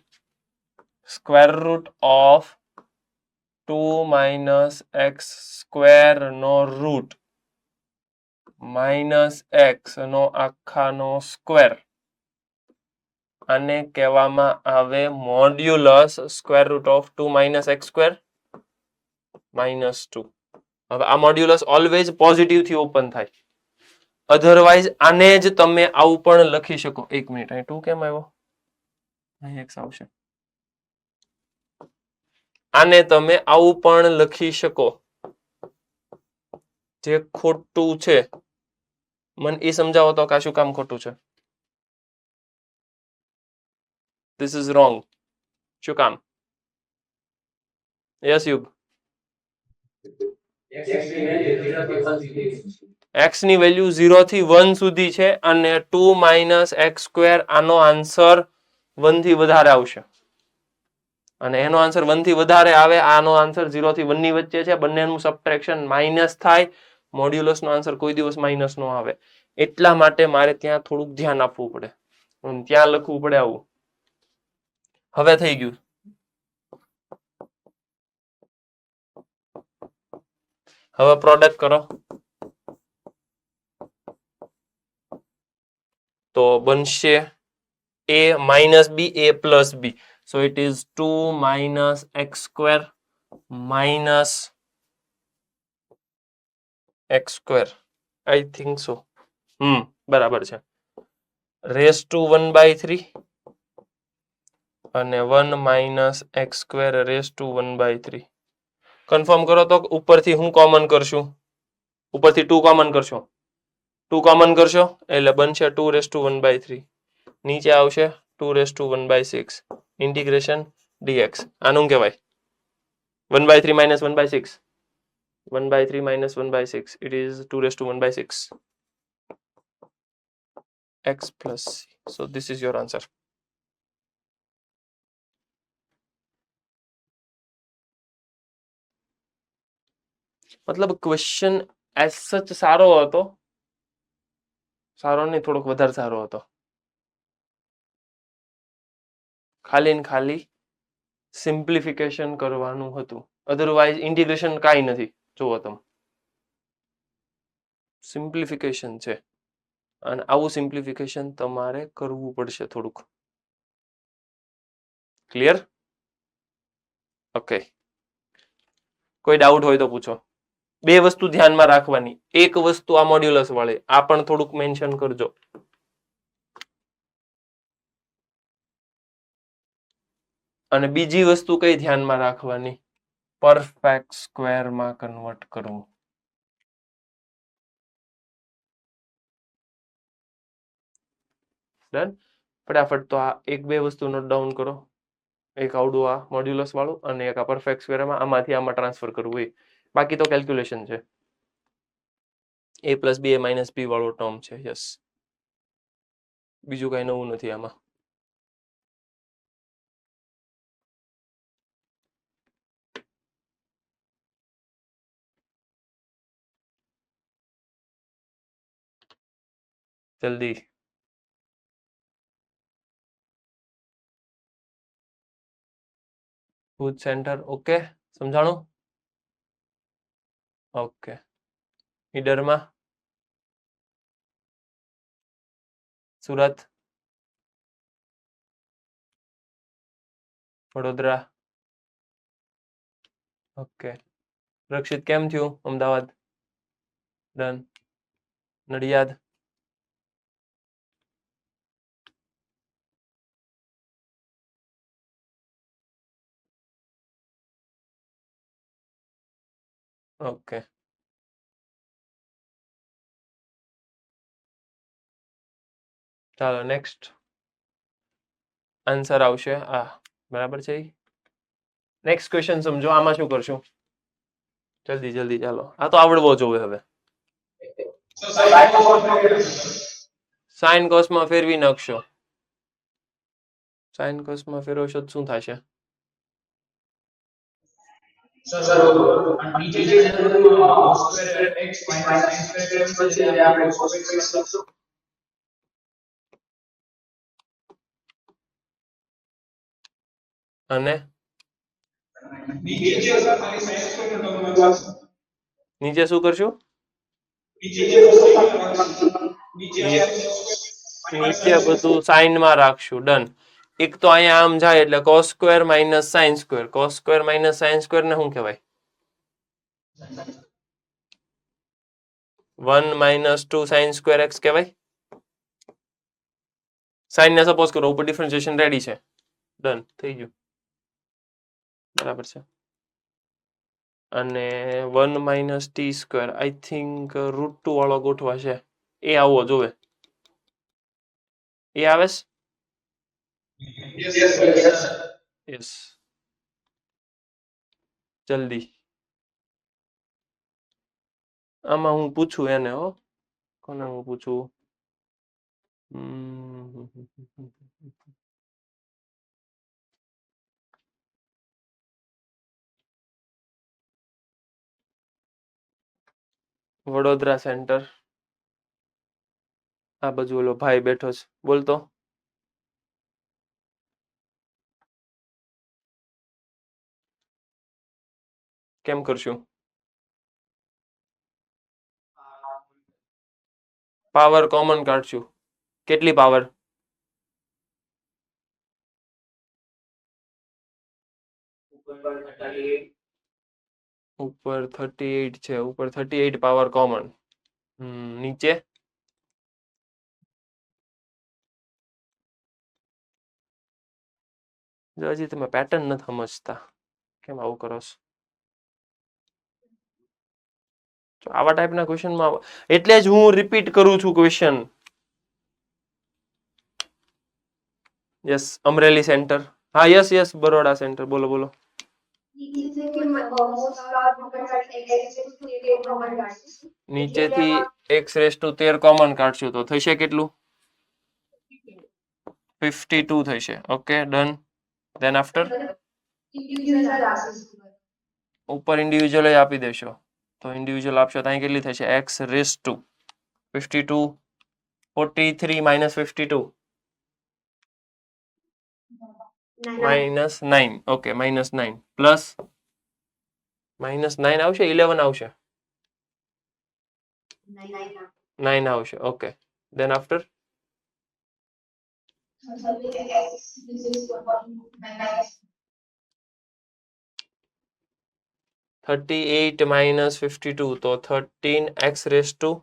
[SPEAKER 1] square root of 2 minus x square નો રૂટ માઇનસ એક્સ નો આખાનો સ્ક્વેર આને કહેવામાં આવે modulus square root of 2 minus x square minus 2 હવે આ મોડ્યુલસ ઓલવેઝ પોઝિટિવ થી ઓપન થાય અધરવાઇઝ આને જ તમે આવું પણ લખી શકો એક મિનિટ અહીં 2 કેમ આવ્યો અહીં x આવશે આને તમે આવું પણ લખી શકો જે ખોટું છે મને એ સમજાવો તો કે શું કામ ખોટું છે This is wrong. શું કામ યસ યુગ x ની વેલ્યુ 0 થી 1 સુધી છે અને 2 માઇનસ એક્સ સ્ક્વેર આનો આન્સર 1 થી વધારે આવશે અને એનો આન્સર 1 થી વધારે આવે આનો આન્સર 0 થી 1 ની વચ્ચે છે બંનેનું સબટ્રેક્શન માઇનસ થાય મોડ્યુલસ નો આન્સર કોઈ દિવસ માઇનસ નો આવે એટલા માટે મારે ત્યાં થોડુંક ધ્યાન આપવું પડે ત્યાં લખવું પડે આવું હવે થઈ ગયું હવે પ્રોડક્ટ કરો તો બનશે a minus b a plus b so it is 2 minus x square minus x square I think so બરાબર છે રેસ ટુ 1/3 અને 1 minus x square raise to 1/3 confirm કરો તો ઉપરથી હું કોમન કરશું ઉપરથી 2 કોમન કરશો 2 કોમન કરશો એટલે બનશે 2 રેસ ટુ 1/3 નીચે આવશે 2 રેસ ટુ 1/6 ઇન્ટિગ્રેશન dx આનું કહેવાય 1/3 minus 1/6 1/3 minus 1/6 it is 2 raised to 1/6 x plus c so this is your answer મતલબ ક્વેશ્ચન એઝ સચ સારો હતો સારો નહીં થોડોક વધારે સારો હતો ખાલી ને ખાલી સિમ્પ્લિફિકેશન કરવાનું હતું અધરવાઇઝ ઇન્ટિગ્રેશન કાંઈ નથી જુઓ તમે સિમ્પ્લિફિકેશન છે અને આવું સિમ્પ્લિફિકેશન તમારે કરવું પડશે થોડુંક ક્લિયર ઓકે કોઈ ડાઉટ હોય તો પૂછો બે વસ્તુ ધ્યાનમાં રાખવાની એક વસ્તુ આ મોડ્યુલસ વાળે આ પણ થોડુંક મેન્શન કરજો અને બીજી વસ્તુ કઈ ધ્યાનમાં રાખવાની પરફેક્ટ સ્ક્વેરમાં કન્વર્ટ કરવું ડન ફટાફટ તો આ એક બે વસ્તુ નોટ ડાઉન કરો એક આવડું આ મોડ્યુલસ વાળું અને એક આ પરફેક્ટ સ્ક્વેરમાં આમાંથી આમાં ટ્રાન્સફર કરવું એ બાકી તો કેલ્ક્યુલેશન છે a plus b a minus b વાળો ટર્મ છે યસ બીજું કઈ નવું નથી આમાં જલ્દી ભુજ સેન્ટર ઓકે સમજાણું ઓકે ઈડરમાં સુરત વડોદરા ઓકે રક્ષિત કેમ થયું અમદાવાદ ડન નડિયાદ ઓકે ચાલો નેક્સ્ટ આન્સર આવશે આ બરાબર છે નેક્સ્ટ ક્વેશ્ચન સમજો આમાં શું કરશું જલ્દી જલ્દી ચાલો આ તો આવડવો જોવે હવે સાઇન કોસમાં ફેરવી નાખશો સાઇન કોસમાં ફેરવશો તો શું થશે અને નીચે શું કરશું નીચે બધું સાઇનમાં રાખશું ડન એક તો અહીંયા આમ જાય એટલે cos square minus sine square cos square minus sine square ને શું કહેવાય 1 માઇનસ 2 સાઇન સ્ક્વેર એક્સ કહેવાય સાઇન ને સપોઝ કરો ઉપર ડિફરન્શિએશન રેડી છે ડન થઈ ગયું બરાબર છે અને 1 minus T square I think √2 વાળો ગોઠવા છે એ આવવો જોવે એ આવે યસ જલ્દી આમાં હું પૂછું એને હો કોને હું પૂછું વડોદરા સેન્ટર આ બાજુ ઓલો ભાઈ બેઠો છે બોલતો કેમ કરશું પાવર કોમન કાઢશું કેટલી પાવર ઉપર 38 છે ઉપર 38 પાવર કોમન નીચે હજી તમે પેટર્ન નથી સમજતા કેમ આવું કરો છો આવા ટાઈપના ક્વેશ્ચનમાં એટલે જ હું રિપીટ કરું છું ક્વેશ્ચન યસ અમરેલી સેન્ટર હા યસ યસ બરોડા સેન્ટર બોલો બોલો નીચેથી x⁻13 કોમન કાઢશું તો થશે કેટલું 52 થશે ઓકે ડન ધેન આફ્ટર ઉપર ઇન્ડિવિજ્યુઅલ આપી દેશો તો ઇન્ડિવિજ્યુઅલ આપશો તો અહીં કેટલી થશે x⁻52 43 માઇનસ 52 -9 ઓકે -9 પ્લસ -9 આવશે 11 આવશે 9 આવશે ઓકે ધેન આફ્ટર 38 minus 52 તો 13x⁻²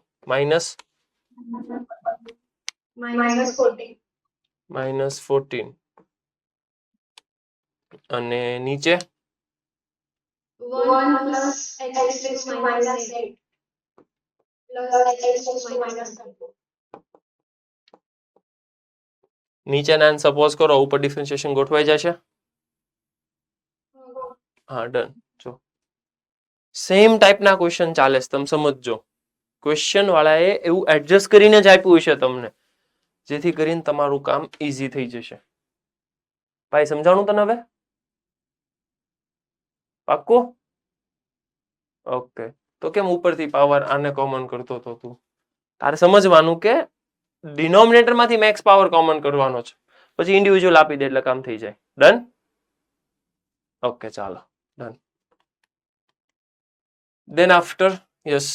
[SPEAKER 1] -14 અને નીચે
[SPEAKER 5] 1 plus x⁻8 plus x⁻13
[SPEAKER 1] નીચેના સપોઝ કરો ઉપર ડિફરન્શિએશન ગોઠવાઈ જશે હા ડન. જો સેમ ટાઈપના ક્વેશ્ચન ચાલે છે, તમે સમજજો. ક્વેશ્ચન વાળાએ એવું એડજસ્ટ કરીને જ આપ્યું છે તમને, જેથી કરીને તમારું કામ ઈઝી થઈ જશે. ભાઈ સમજાણું તને હવે? પાક્કું? ઓકે. તો કેમ ઉપરથી પાવર આને કોમન કરતો હતો તું? તારે સમજવાનું કે ડિનોમિનેટર માંથી મેક્સ પાવર કોમન કરવાનો છે, પછી ઇન્ડિવિજ્યુઅલ આપી દે એટલે કામ થઈ જાય. ડન? ઓકે ચાલો ડન. દેન આફ્ટર યસ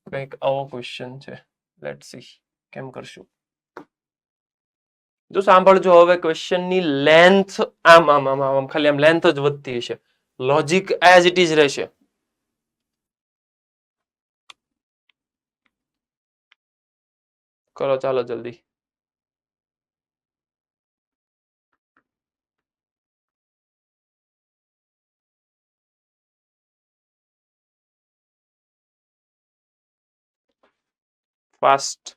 [SPEAKER 1] કંઈક આવો ક્વેશ્ચન છે. લેટ સી કેમ કરશું. જો સાંભળજો હવે, ક્વેશ્ચનની લેન્થ આમ આમ આમ આમ ખાલી આમ લેન્થ જ વધતી હશે, લોજિક એઝ ઇટ ઇઝ રહેશે. કરો ચાલો જલ્દી. Fast.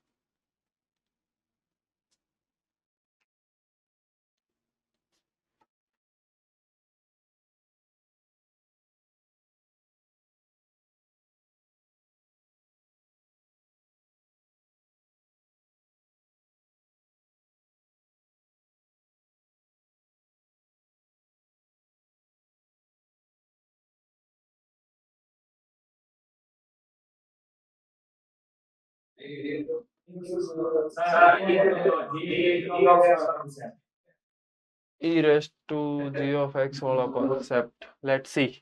[SPEAKER 1] e raise to g of x વાળો કોન્સેપ્ટ. લેટ સી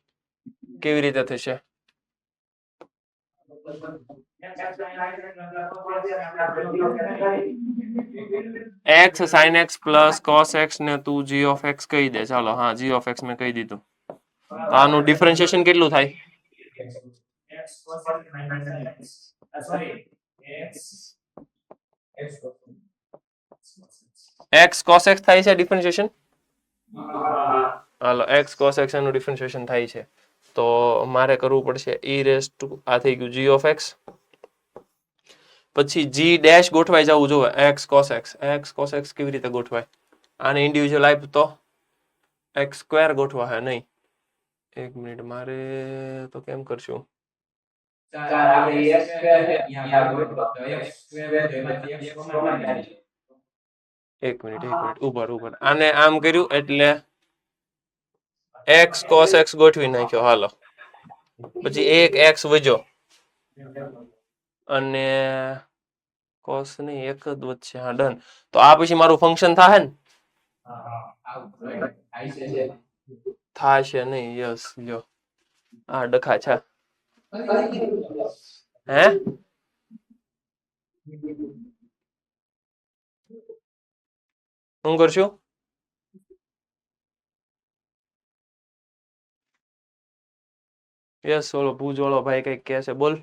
[SPEAKER 1] કેવી રીતે થશે. x sin x plus cos x ને તું g of x કહી દે. ચાલો હા g of x મેં કહી દીધું. તો આનું ડિફરન્શિએશન કેટલું થાય? x cos x થાય છે ડિફરન્શિએશન. હાલો x cos x નું ડિફરન્શિએશન થાય છે, તો મારે કરવું પડશે e રેસ ટુ આ થઈ ગયું g of x, પછી g ડેશ ગોઠવાઈ જવું જોઈએ x cos x. x cos x કેવી રીતે ગોઠવાય? આને ઇન્ડિવિજ્યુઅલ આપ તો x સ્ક્વેર ગોઠવા હે નહીં. એક મિનિટ મારે તો કેમ કરશું? એક મિનિટ ઉપર આને આમ કર્યું એટલે x cos x ગોઠવી નાખ્યો. હાલો પછી એક x વજો અને cos નહીં એક જ વધશે. હા ડન. તો આ પછી મારું ફંક્શન થાય ને? થાશે નહીં. યસ લ્યો આ ડખા છે. હે શું કરશું? યસ ઓલો ભૂજવાળો ભાઈ કઈક કહે છે, બોલ.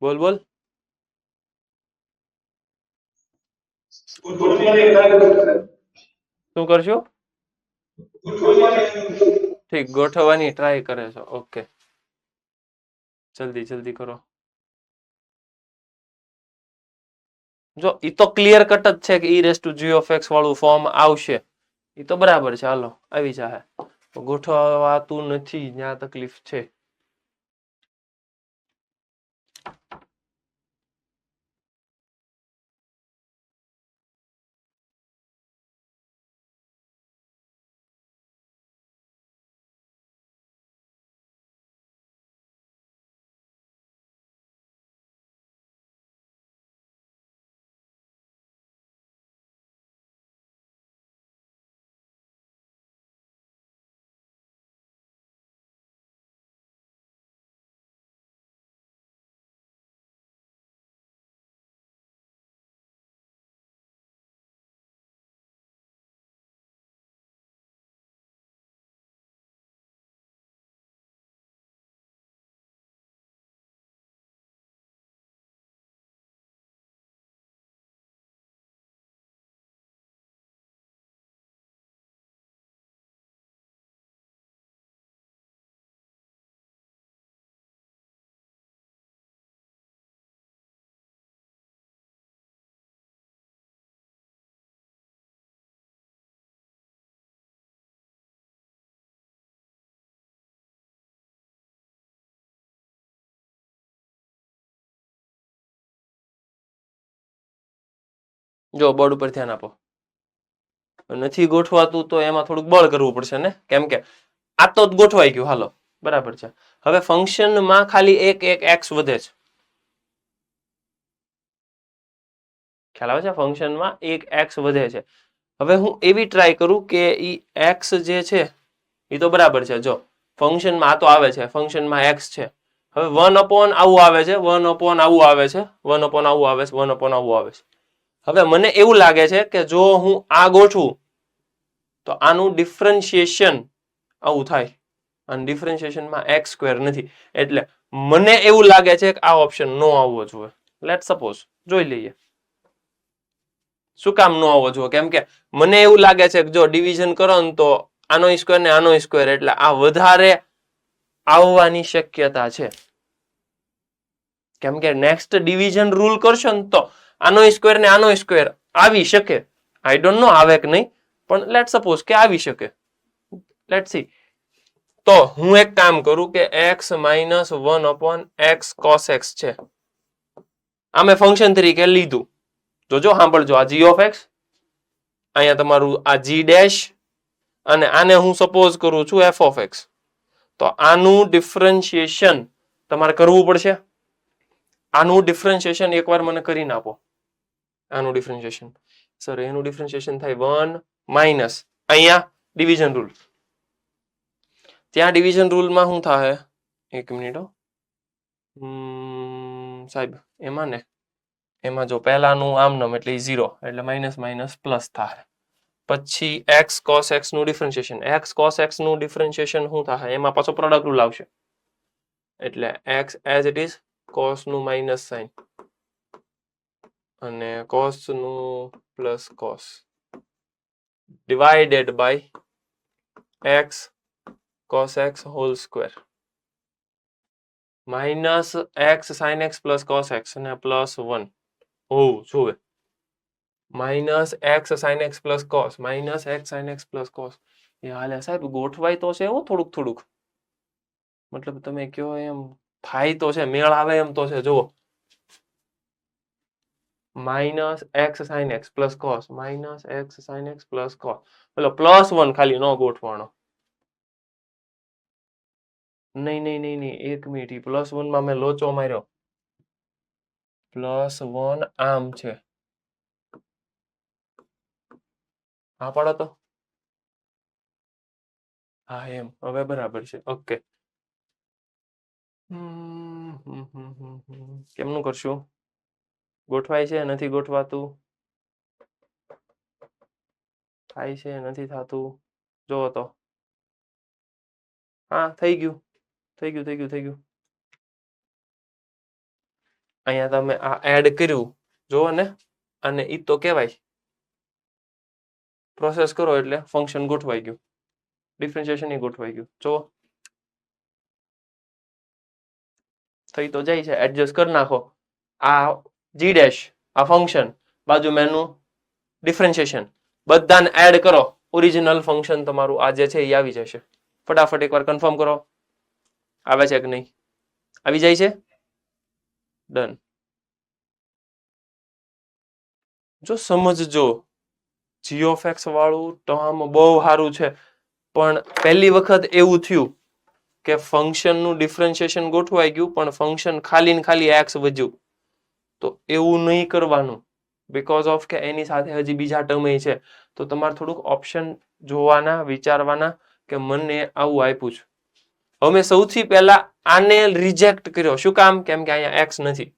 [SPEAKER 1] બોલ બોલ. શું કરશું? ઠીક ગોઠવવાની ટ્રાય કરે છે. ઓકે જલ્દી જલ્દી કરો. જો ઈ તો ક્લિયર કટ જ છે કે e raise to g of x વાળું ફોર્મ આવશે. ઈ તો બરાબર છે. હાલો આવી જાહે. ગોઠવાતું નથી, ત્યાં તકલીફ છે. જો બોર્ડ ઉપર ધ્યાન આપો. નથી ગોઠવાતું તો એમાં થોડુંક બળ કરવું પડશે ને, કેમ કે આ તો ગોઠવાઈ ગયું. હાલો બરાબર છે. હવે ફંક્શનમાં ખાલી એક એક્સ વધે છે. ખ્યાલ આવે છે? ફંક્શનમાં એક એક્સ વધે છે. હવે હું એવી ટ્રાય કરું કે ઈ એક્સ જે છે એ તો બરાબર છે. જો ફંક્શનમાં આ તો આવે છે, ફંક્શનમાં એક્સ છે. હવે 1 આવું આવે છે, 1 આવું આવે છે, 1 આવું આવે છે, 1 આવું આવે છે. હવે મને એવું લાગે છે કે જો હું આ ગોઠવું તો આનું ડિફરન્શિએશન આવું થાય, અને ડિફરન્શિએશનમાં એક્સ સ્ક્વેર નથી. એટલે મને એવું લાગે છે કે આ ઓપ્શન નો આવવો જોઈએ. લેટ સપોઝ જોઈ લઈએ શું કામ નો આવવો જોઈએ. કેમ કે મને એવું લાગે છે કે જો ડિવિઝન કરો ને તો આનો સ્ક્વેર ને આનો સ્ક્વેર, એટલે આ વધારે આવવાની શક્યતા છે. કેમ કે નેક્સ્ટ ડિવિઝન રૂલ કરશો ને તો આનો સ્ક્વેર ને આનો સ્ક્વેર આવી શકે. આઈ ડોન્ટ નો આવે કે નહીં, પણ લેટ સપોઝ કે આવી શકે. Let see. તો હું એક કામ કરું કે x - 1/x cos x છે, આ મેં ફંક્શન તરીકે લીધું. જોજો સાંભળજો, આ g of x, અહીંયા તમારું આ g ડેશ, અને આને હું સપોઝ કરું છું f of x. તો આનું ડિફરન્શિએશન તમારે કરવું પડશે. આનું ડિફરન્શિએશન એકવાર મને કરીને આપો. આનું ડિફરન્શિએશન સર, એનું ડિફરન્શિએશન થાય 1 માઇનસ અહીંયા ડિવિઝન રૂલ. ત્યાં ડિવિઝન રૂલમાં શું થાય? એક મિનિટ સાહેબ, એમાં ને એમાં જો પહેલાનું આમનમ એટલે 0, એટલે માઇનસ માઇનસ પ્લસ થાય. પછી x cos x નું ડિફરન્શિએશન, x cos x નું ડિફરન્શિએશન શું થાય? એમાં પાછો પ્રોડક્ટ રૂલ આવશે. એટલે x as it is, cos નું માઇનસ સાઇન અને cos નું plus cos divided by x cos x whole square minus x sin x plus cos x અને પ્લસ 1 હોવું જોઈએ. Minus x sin x plus cos, minus x sin x plus cos. એ હાલે સાહેબ, ગોઠવાય તો છે એવું થોડુંક થોડુંક, મતલબ તમે કયો એમ થાય તો છે, મેળ આવે એમ તો છે. જુઓ, minus x sin x plus cos, minus x sin x plus cos, એટલે પ્લસ 1 ખાલી નો ગોઠવાનો. નહીં, એક મિનિટ, પ્લસ 1 માં મેં લોચો માર્યો. પ્લસ 1 આમ છે, હા પાડો તો. હા એમ, હવે બરાબર છે. ઓકે, કેમનું કરશું? ગોઠવાય છે, નથી ગોઠવાતું? થાય છે, નથી થતું? જો તો હા, થઈ ગયું. અહીંયા તમે આ એડ કર્યું, જુઓ ને, અને ઈ તો કહેવાય પ્રોસેસ કરો એટલે ફંક્શન ગોઠવાઈ ગયું, ડિફરન્શિએશન એ ગોઠવાઈ ગયું. જો થઈ તો જાય છે. એડજસ્ટ કરી નાખો. આ g ડેશ, આ ફંક્શન, બાજુમાં એનું ડિફરન્શિએશન, બધાને એડ કરો, ઓરિજિનલ ફંક્શન તમારું આ જે છે એ આવી જશે. ફટાફટ એકવાર કન્ફર્મ કરો, આવે છે કે નહીં? આવી જાય છે? ડન. જો સમજજો, g of x વાળું ટર્મ બહુ સારું છે, પણ પહેલી વખત એવું થયું કે ફંક્શનનું ડિફરન્શિએશન ગોઠવાઈ ગયું, પણ ફંક્શન ખાલી ને ખાલી x વધ્યું. તો એવું નહીં કરવાનું, બીકોઝ ઓફ કે એની સાથે હજી બીજા ટર્મ છે. તો તમારે થોડુંક ઓપ્શન જોવાના, વિચારવાના કે મને આવું આપ્યું છે. હવે સૌથી પહેલા આને રિજેક્ટ કર્યો. શું કામ? કેમ કે અહીંયા x નથી.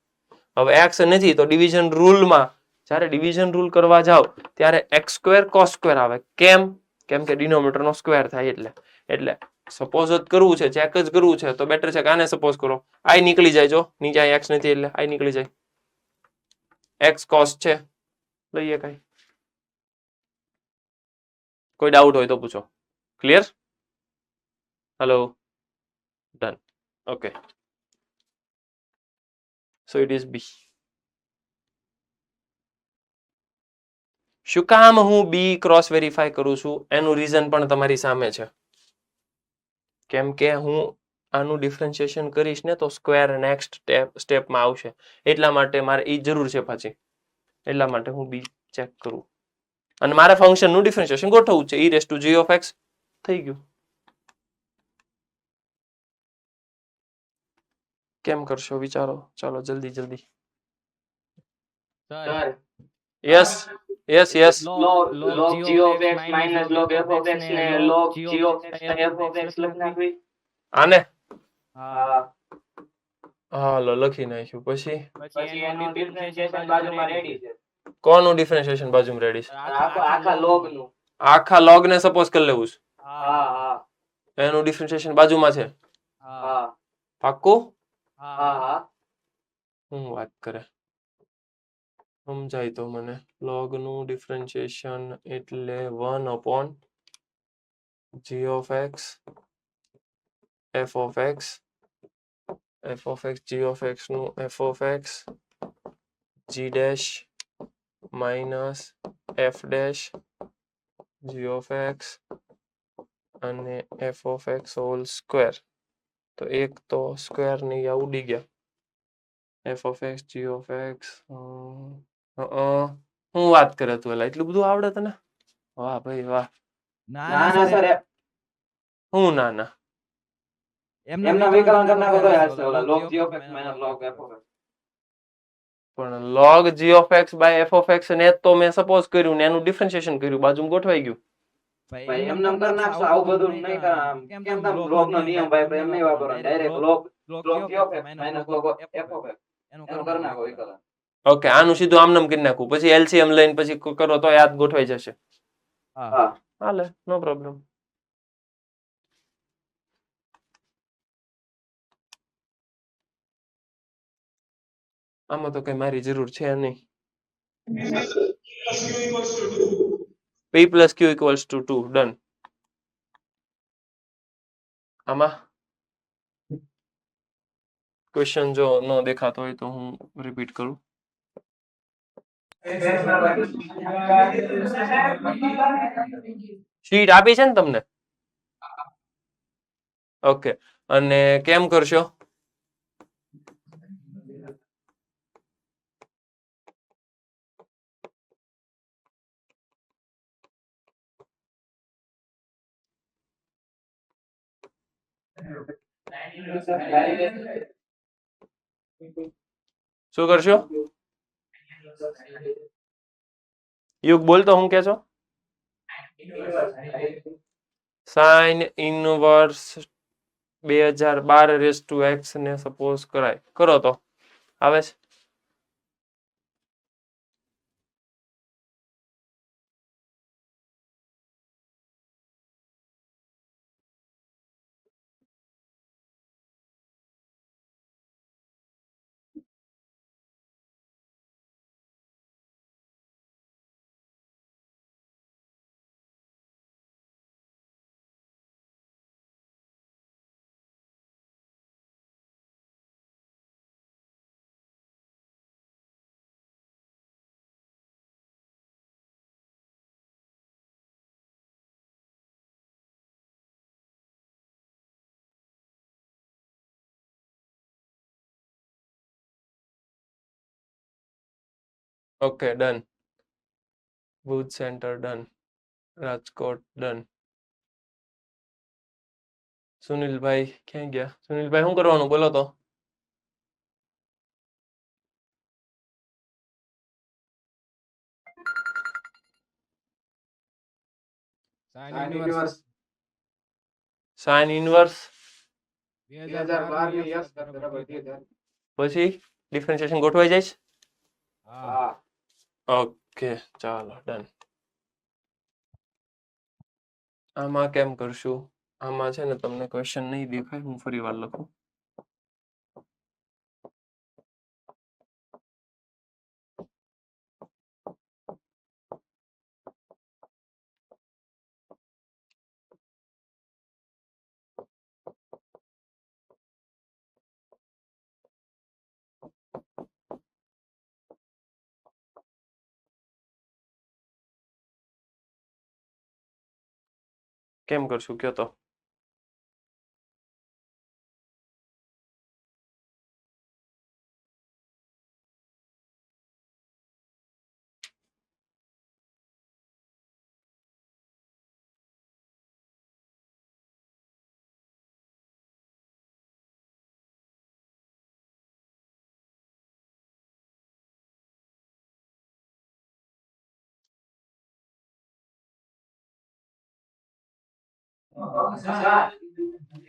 [SPEAKER 1] હવે x નથી તો ડિવિઝન રૂલમાં જ્યારે ડિવિઝન રૂલ કરવા જાવ ત્યારે x² cos સ્ક્વેર આવે. કેમ? કેમ કે ડિનોમિનેટરનો સ્ક્વેર થાય. એટલે સપોઝ જ કરવું છે, ચેક જ કરવું છે, તો બેટર છે કે આને સપોઝ કરો. આઈ નીકળી જાય. જો નીચે અહીં x નથી એટલે આઈ નીકળી જાય. x cos છે, લઈએ કઈ. કોઈ ડાઉટ હોય તો પૂછો. Clear? Hello, done. Okay, so it is B. શું કામ હું બી ક્રોસ વેરીફાઈ કરું છું એનું રીઝન પણ તમારી સામે છે. કેમ કે હું આનું ડિફરન્શિએશન કરીશ ને તો સ્ક્વેર નેક્સ્ટ સ્ટેપમાં આવશે. એટલા માટે મારે એ જરૂર છે પાછી. એટલા માટે હું બી ચેક કરું અને મારે ફંક્શનનું ડિફરન્શિએશન ગોઠવવું છે. e⁻g(x) થઈ ગયું. કેમ કરશો વિચારો? ચાલો જલ્દી જલ્દી.
[SPEAKER 6] Sir
[SPEAKER 1] yes yes yes.
[SPEAKER 6] log g of x minus log f of x ને log g of x ને f of x લખી નાખવી.
[SPEAKER 1] આને
[SPEAKER 6] હા
[SPEAKER 1] હાલો લખી નાખ્યું. પછી
[SPEAKER 6] પછી એનું ડિફરન્શિએશન બાજુમાં રેડી છે.
[SPEAKER 1] કોનું ડિફરન્શિએશન બાજુમાં રેડી છે?
[SPEAKER 6] આખા log નું.
[SPEAKER 1] આખા log ને સપોઝ કરી લેવું છે.
[SPEAKER 6] હા હા
[SPEAKER 1] એનું ડિફરન્શિએશન બાજુમાં છે.
[SPEAKER 6] હા
[SPEAKER 1] પાક્કું?
[SPEAKER 6] હા હા
[SPEAKER 1] હું વાત કરે સમજાય તો મને. log નું ડિફરન્શિએશન એટલે 1/g of x f of x f of x g of x નું f of x g dash minus f dash g of x અને f of x whole square. તો એક તો સ્ક્વેર ની આ ઉડી ગયા. f of x g of x હું વાત કરે તું એલા એટલું બધું આવડે તને? વાહ ભાઈ વાહ.
[SPEAKER 6] ના ના સર
[SPEAKER 1] હું ના ના
[SPEAKER 6] એમના વિકલન કરી નાખો તો હાલશે. ઓલા log g of x minus log f of x.
[SPEAKER 1] પણ log g of x by f of x ને તો મેં સપોઝ કર્યું ને એનું ડિફરન્શિએશન કર્યું બાજુમાં ગોઠવાઈ ગયું.
[SPEAKER 6] ભાઈ એમને એમ કરી નાખશો. આવું બધું નહીં કરા. કેમ તમે log નો નિયમ ભાઈ એમ નહીં વાપરવાનો. Direct log g of x minus log f of x એનું કરી નાખો વિકલન.
[SPEAKER 1] ઓકે આનું સીધું આમનામ કરી નાખું પછી એલસીએમ લઈને પછી કરો તો યાદ ગોઠવાઈ જશે.
[SPEAKER 6] હા
[SPEAKER 1] હાલે નો પ્રોબ્લેમ. આમાં તો કઈ મારી જરૂર છે નહીં. p plus q equals to 2 done. આમાં ક્વેશ્ચન જો ન દેખાતો હોય તો હું રિપીટ કરું. શીટ આપી છે ને તમને? ઓકે અને કેમ કરશો? શું કરશો? યુગ બોલતો હું કે છો? સાઇન ઇનવર્સ 2012 x ને સપોઝ કરાય. કરો તો આવે છે? Okay done. Bhuj centre done. Rajkot done. સુનિલભાઈ ક્યાં ગયા? સુનિલભાઈ શું કરવાનું બોલો તો? સાઇન ઇનવર્સ
[SPEAKER 4] 2012 ની યસ બરાબર છે.
[SPEAKER 1] પછી ડિફરન્શિએશન ગોઠવાઈ જાય છે.
[SPEAKER 6] હા
[SPEAKER 1] ઓકે ચાલો ડન. આમાં કેમ કરશું? આમાં છે ને તમને ક્વેશ્ચન નહીં દેખાય હું ફરી વાર લખું. કેમ કરશું કયો તો?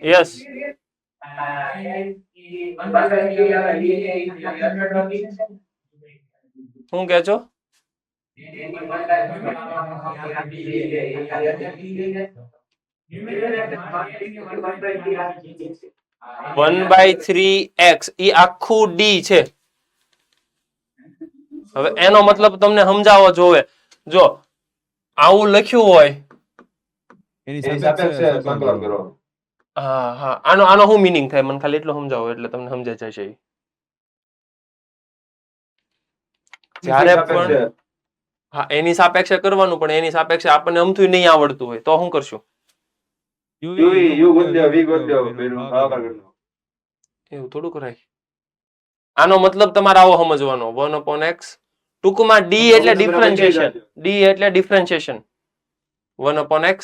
[SPEAKER 1] યસ શું કે છો? 1/3x ઈ આખું ડી છે. હવે એનો મતલબ તમને સમજાવવો જોવે. જો આવું લખ્યું હોય,
[SPEAKER 3] એની સાપેક્ષે સંકલન કરો.
[SPEAKER 1] હા હા, આનો શું મિનિંગ થાય મને ખાલી એટલું સમજાવો એટલે તમને સમજાઈ જશે. જ્યારે પણ હા એની સાપેક્ષે કરવાનું, પણ એની સાપેક્ષે આપણને અમથું નહીં આવડતું હોય તો શું કરશું? એવું થોડું કરાય. આનો મતલબ તમારે આવો સમજવાનો 1/x. ટૂંકમાં ડી એટલે ડિફરન્શિએશન. ડી એટલે ડિફરન્શિએશન 1/x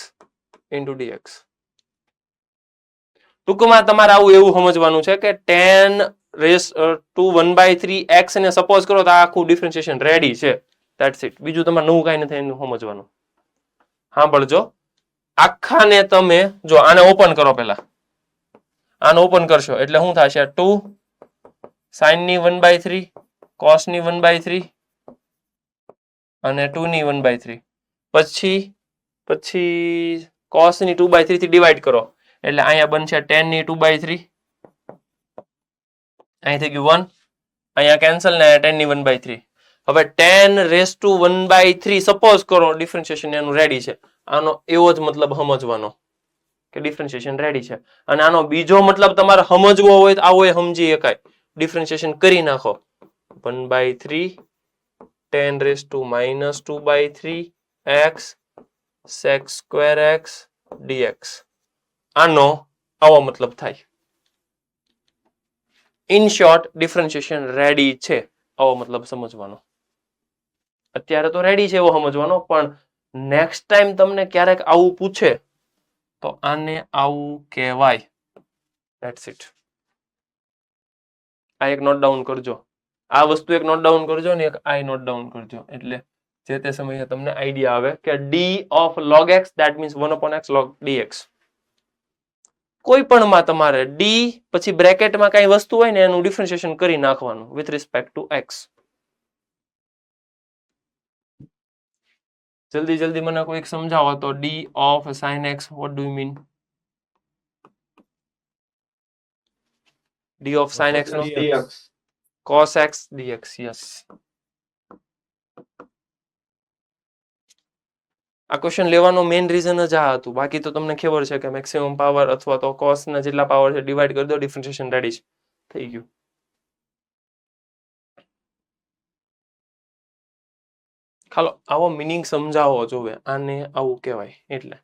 [SPEAKER 1] into dx. ટૂંકમાં તમારે આવું એવું સમજવાનું છે કે 10⁻⁴x ને સપોઝ કરો તો આ આખું ડિફરન્શિએશન રેડી છે. That's it. બીજું તમારે નવું કાંઈ નથી એનું સમજવાનું. સાંભળજો, આખાને તમે જો આને ઓપન કરો. પહેલા આને ઓપન કરશો એટલે શું થશે? 2 sin ની 1/3 cos ની 1/3 અને 2 ની 1/3. પછી cos ની 2/3 થી ડિવાઈડ કરો એટલે અહીંયા બનશે 10 ની 2/3. અહીં થઈ ગયું 1. અહીંયા કેન્સલ ને 10 ની 1/3. હવે 10⁻⁴ સપોઝ કરો ડિફરન્શિએશન એનું રેડી છે. આનો એવો જ મતલબ સમજવાનો કે ડિફરન્શિએશન રેડી છે. અને આનો બીજો મતલબ તમારે સમજવો હોય તો આવો સમજી શકાય. ડિફરન્શિએશન કરી નાખો. 1/3 10⁻⁻² sec²x dx. આનો આવો મતલબ થાય. ઇન શોર્ટ ડિફરન્શિએશન રેડી છે આવો મતલબ સમજવાનો. અત્યારે તો રેડી છે એવો સમજવાનો, પણ નેક્સ્ટ ટાઈમ તમને ક્યારેક આવું પૂછે તો આને આવું કહેવાય. That's it. આ એક નોટ ડાઉન કરજો. આ વસ્તુ એક નોટ ડાઉન કરજો ને એક આ નોટ ડાઉન કરજો એટલે જે તે સમયે તમને આઈડિયા આવે કે D of log x that means 1/x log dx. કોઈ પણ માં તમારે ડી પછી બ્રેકેટમાં કઈ વસ્તુ હોય ને એનું ડિફરન્શિએશન કરી નાખવાનું વિથ રિસ્પેક્ટ ટુ x. જલ્દી મને કોઈક સમજાવો તો D of sin x what do you mean? d of sin x નો cos x dx. yes. આ ક્વેશ્ચન લેવાનો મેઇન રીઝન જ આ હતું. બાકી તો તમને ખબર છે કે મેક્સિમમ પાવર અથવા તો cos ના જેટલા પાવર છે ડિવાઈડ કરી દો, ડિફરન્શિએશન રેડી છે, થઈ ગયું. ખાલો આવો મિનિંગ સમજાવવો જોવે, આને આવું કહેવાય એટલે.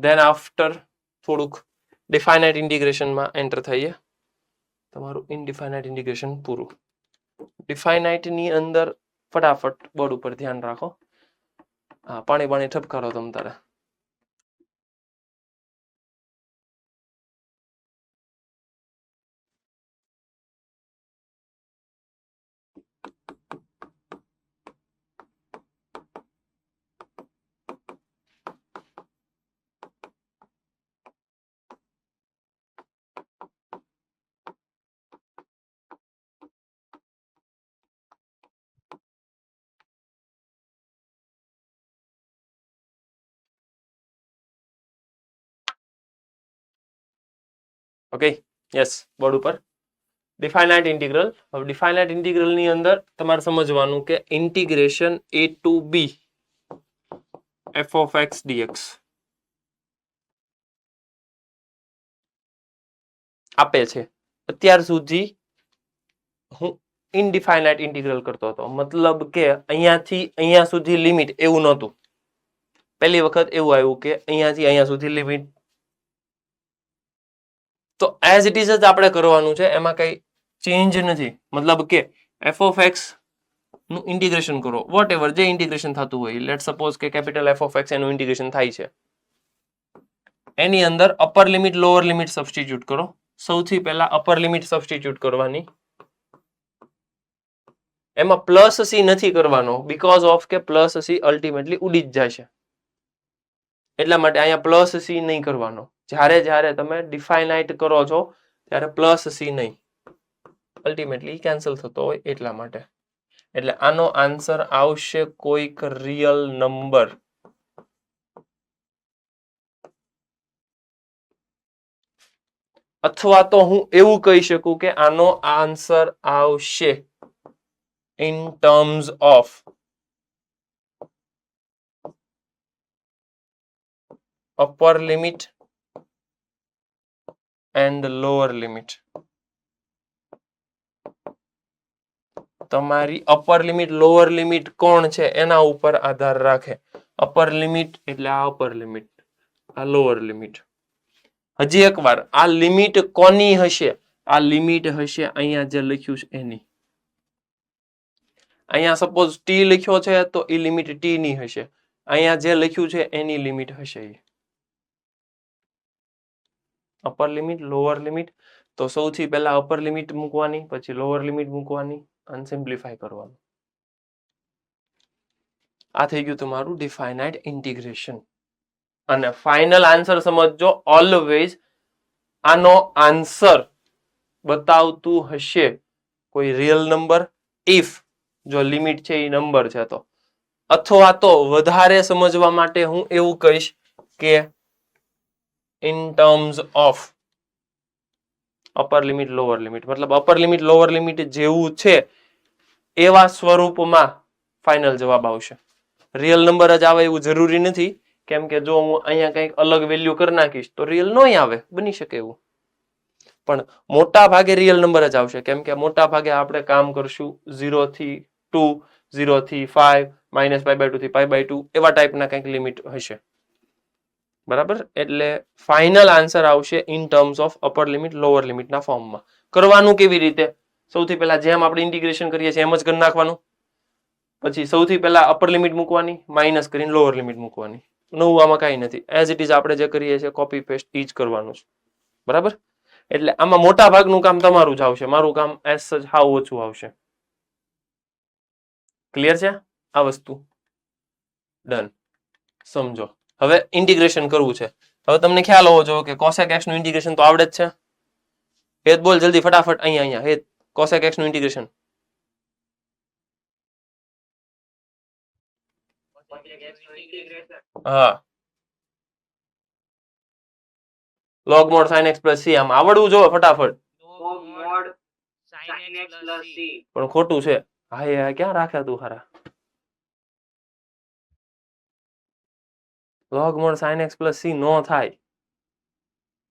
[SPEAKER 1] ધેન આફ્ટર થોડુંક ડિફાઇનાઇટ ઇન્ટિગ્રેશનમાં એન્ટર થઈએ. તમારું ઇનડિફાઇનાઇટ ઇન્ટિગ્રેશન પૂરું. ડિફાઇનાઇટ ની અંદર ફટાફટ બોર્ડ ઉપર ધ્યાન રાખો. હા, પાણી ઠપકારો તમ તારે. ઓકે, યસ, બોર્ડ ઉપર ડિફાઇનાઇટ ઇન્ટિગ્રલ. હવે ડિફાઇનાઇટ ઇન્ટિગ્રલ ની અંદર તમારે સમજવાનું કે integration a to b f of x dx આપે છે. અત્યાર સુધી હું ઇનડિફાઇનાઇટ ઇન્ટિગ્રલ કરતો હતો, મતલબ કે અહીંયાથી અહીંયા સુધી લિમિટ એવું નહોતું. પહેલી વખત એવું આવ્યું કે અહીંયાથી અહીંયા સુધી લિમિટ. તો એઝ ઇટ ઇઝ જ આપણે કરવાનું છે, એમાં કઈ ચેન્જ નથી. મતલબ કે f of x નું ઇન્ટિગ્રેશન કરો, વોટ એવર જે ઇન્ટિગ્રેશન થતું હોય. લેટ સપોઝ કે કેપિટલ f of x એનું ઇન્ટિગ્રેશન થાય છે. એની અંદર upper limit lower limit substitute કરો. સૌથી પહેલા અપર લિમિટ સબસ્ટિટ્યુટ કરવાની. એમાં પ્લસ સી નથી કરવાનો બીકોઝ ઓફ કે પ્લસ સી અલ્ટિમેટલી ઉડી જ જશે એટલા માટે અહીંયા પ્લસ સી નહીં કરવાનો જ્યારે તમે ડિફાઇનાઇટ કરો છો ત્યારે પ્લસ સી નહીં અલ્ટિમેટલી કેન્સલ થતો હોય એટલા માટે એટલે આનો આન્સર આવશે કોઈક રિયલ નંબર અથવા તો હું એવું કહી શકું કે આનો આન્સર આવશે in terms of upper limit and lower limit તમારી અપર લિમિટ લોઅર લિમિટ કોણ છે એના ઉપર આધાર રાખે અપર લિમિટ એટલે આ અપર લિમિટ આ લોઅર લિમિટ હજી એકવાર આ લિમિટ કોની હશે આ લિમિટ હશે અહીંયા જે લખ્યું છે એની અહીંયા સપોઝ ટી લખ્યો છે તો એ લિમિટ ટી ની હશે અહીંયા જે લખ્યું છે એની લિમિટ હશે અપર લિમિટ લોઅર લિમિટ તો સૌથી પહેલા અપર લિમિટ મૂકવાની પછી લોઅર લિમિટ મૂકવાની અને સિમ્પ્લિફાય કરવાનું આ થઈ ગયું તમારું ડિફાઇનાઇટ ઇન્ટિગ્રેશન અને ફાઇનલ આન્સર સમજજો ઓલવેઝ આનો આન્સર બતાવતું હશે કોઈ રિયલ નંબર ઇફ જો લિમિટ છે એ નંબર છે તો અથવા તો વધારે સમજવા માટે હું એવું કહીશ કે in terms of upper limit lower limit મતલબ અપર લિમિટ લોઅર લિમિટ જેવું છે એવા સ્વરૂપમાં ફાઇનલ જવાબ આવશે રિયલ નંબર જ આવે એવું જરૂરી નથી કેમ કે જો હું અહીંયા કંઈક અલગ વેલ્યુ કરી નાખીશ તો રિયલ નહીં આવે બની શકે એવું પણ મોટા ભાગે રિયલ નંબર જ આવશે કેમ કે મોટા ભાગે આપણે કામ કરશું 0 થી 2 0 થી 5 -π/2 થી π/2 એવા ટાઈપના કંઈક લિમિટ હશે બરાબર એટલે ફાઇનલ આન્સર આવશે in terms of upper limit lower લિમિટના ફોર્મમાં કરવાનું કેવી રીતે સૌથી પહેલા જેમ આપણે ઇન્ટિગ્રેશન કરીએ છીએ એમ જ કરી નાખવાનું પછી સૌથી પહેલા અપર લિમિટ મૂકવાની માઇનસ કરીને લોઅર લિમિટ મૂકવાની નવું આમાં કાંઈ નથી એઝ ઇટ ઇઝ આપણે જે કરીએ છીએ કોપી પેસ્ટ ઈ જ કરવાનું છે બરાબર એટલે આમાં મોટા ભાગનું કામ તમારું જ આવશે મારું કામ એઝ સચ હાવ ઓછું આવશે ક્લિયર છે આ વસ્તુ ડન સમજો હવે ઇન્ટિગ્રેશન કરવું છે હવે તમને ખ્યાલ હોવો જોઈએ કે કોસેક એક્સ નું ઇન્ટિગ્રેશન તો આવડે જ છે હેત બોલ જલ્દી ફટાફટ અહીંયા હેત કોસેક એક્સ નું ઇન્ટિગ્રેશન હા log mod sin x plus c આમ આવડવું જોઈએ ફટાફટ
[SPEAKER 6] mod sin x plus c
[SPEAKER 1] પણ ખોટું છે હા એ ક્યાં રાખ્યા તું ખરા log mod sin x plus c નો થાય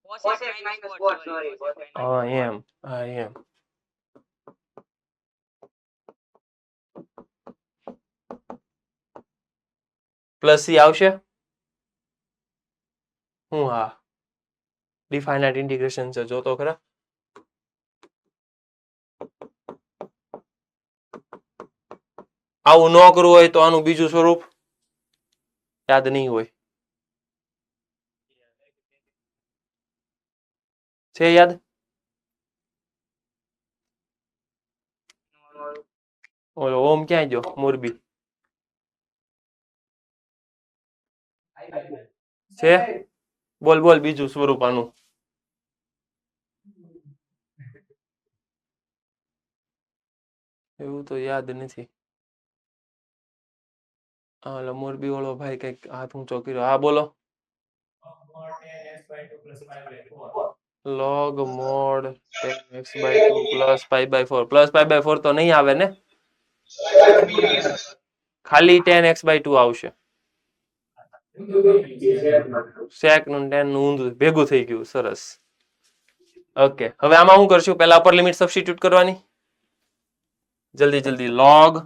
[SPEAKER 6] cosec minus cot sorry
[SPEAKER 1] હા એમ હા એમ પ્લસ સી આવશે હું હા ડિફાઇનાઇટ ઇન્ટિગ્રેશન છે જોતો ખરા આવું ન કરવું હોય તો આનું બીજું સ્વરૂપ યાદ નહીં હોય છે યાદ ઓલો ઓમ ક્યાં ગયો મોરબી છે બોલ બોલ બીજું સ્વરૂપ આનું એવું તો યાદ નથી હાલો મોરબી વાળો ભાઈ કઈક હાથ ઊંચો કર્યો હા બોલો log mod 10x/2 plus π/4 plus π/4 તો નહીં આવે ને ખાલી 10x/2 આવશે sec નું 10 નું ઊંધું ભેગું થઈ ગયું સરસ ઓકે હવે આમાં શું કરશું પહેલા અપર લિમિટ સબસ્ટિટ્યુટ કરવાની જલ્દી જલ્દી log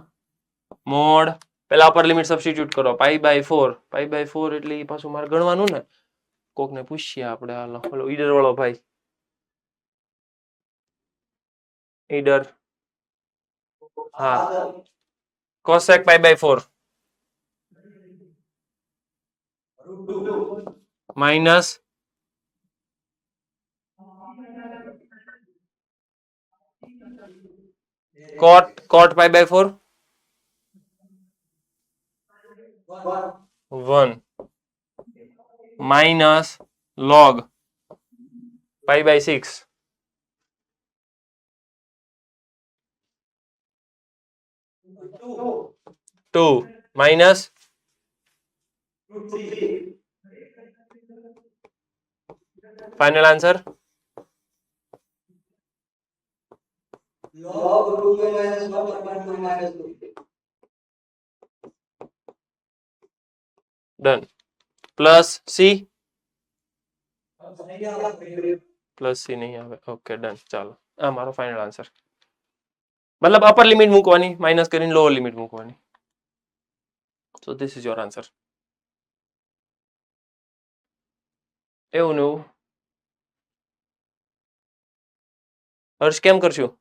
[SPEAKER 1] mod પહેલા અપર લિમિટ સબસ્ટિટ્યુટ કરો π/4 એટલે એ પાછું મારે ગણવાનું ને કોકને પૂછીએ આપણે હાલો ઓલો ઈડર વાળો ભાઈ ઈડર હા cosec π/4 minus cot pi by 4 1 minus log pi by 6 2 minus final answer done plus c plus C નહીં આવે ઓકે ડન ચાલો આ મારો ફાઇનલ આન્સર મતલબ અપર લિમિટ મૂકવાની માઇનસ કરીને લોઅર લિમિટ મૂકવાની so this is your answer એવું ને એવું હર્ષ કેમ કરશું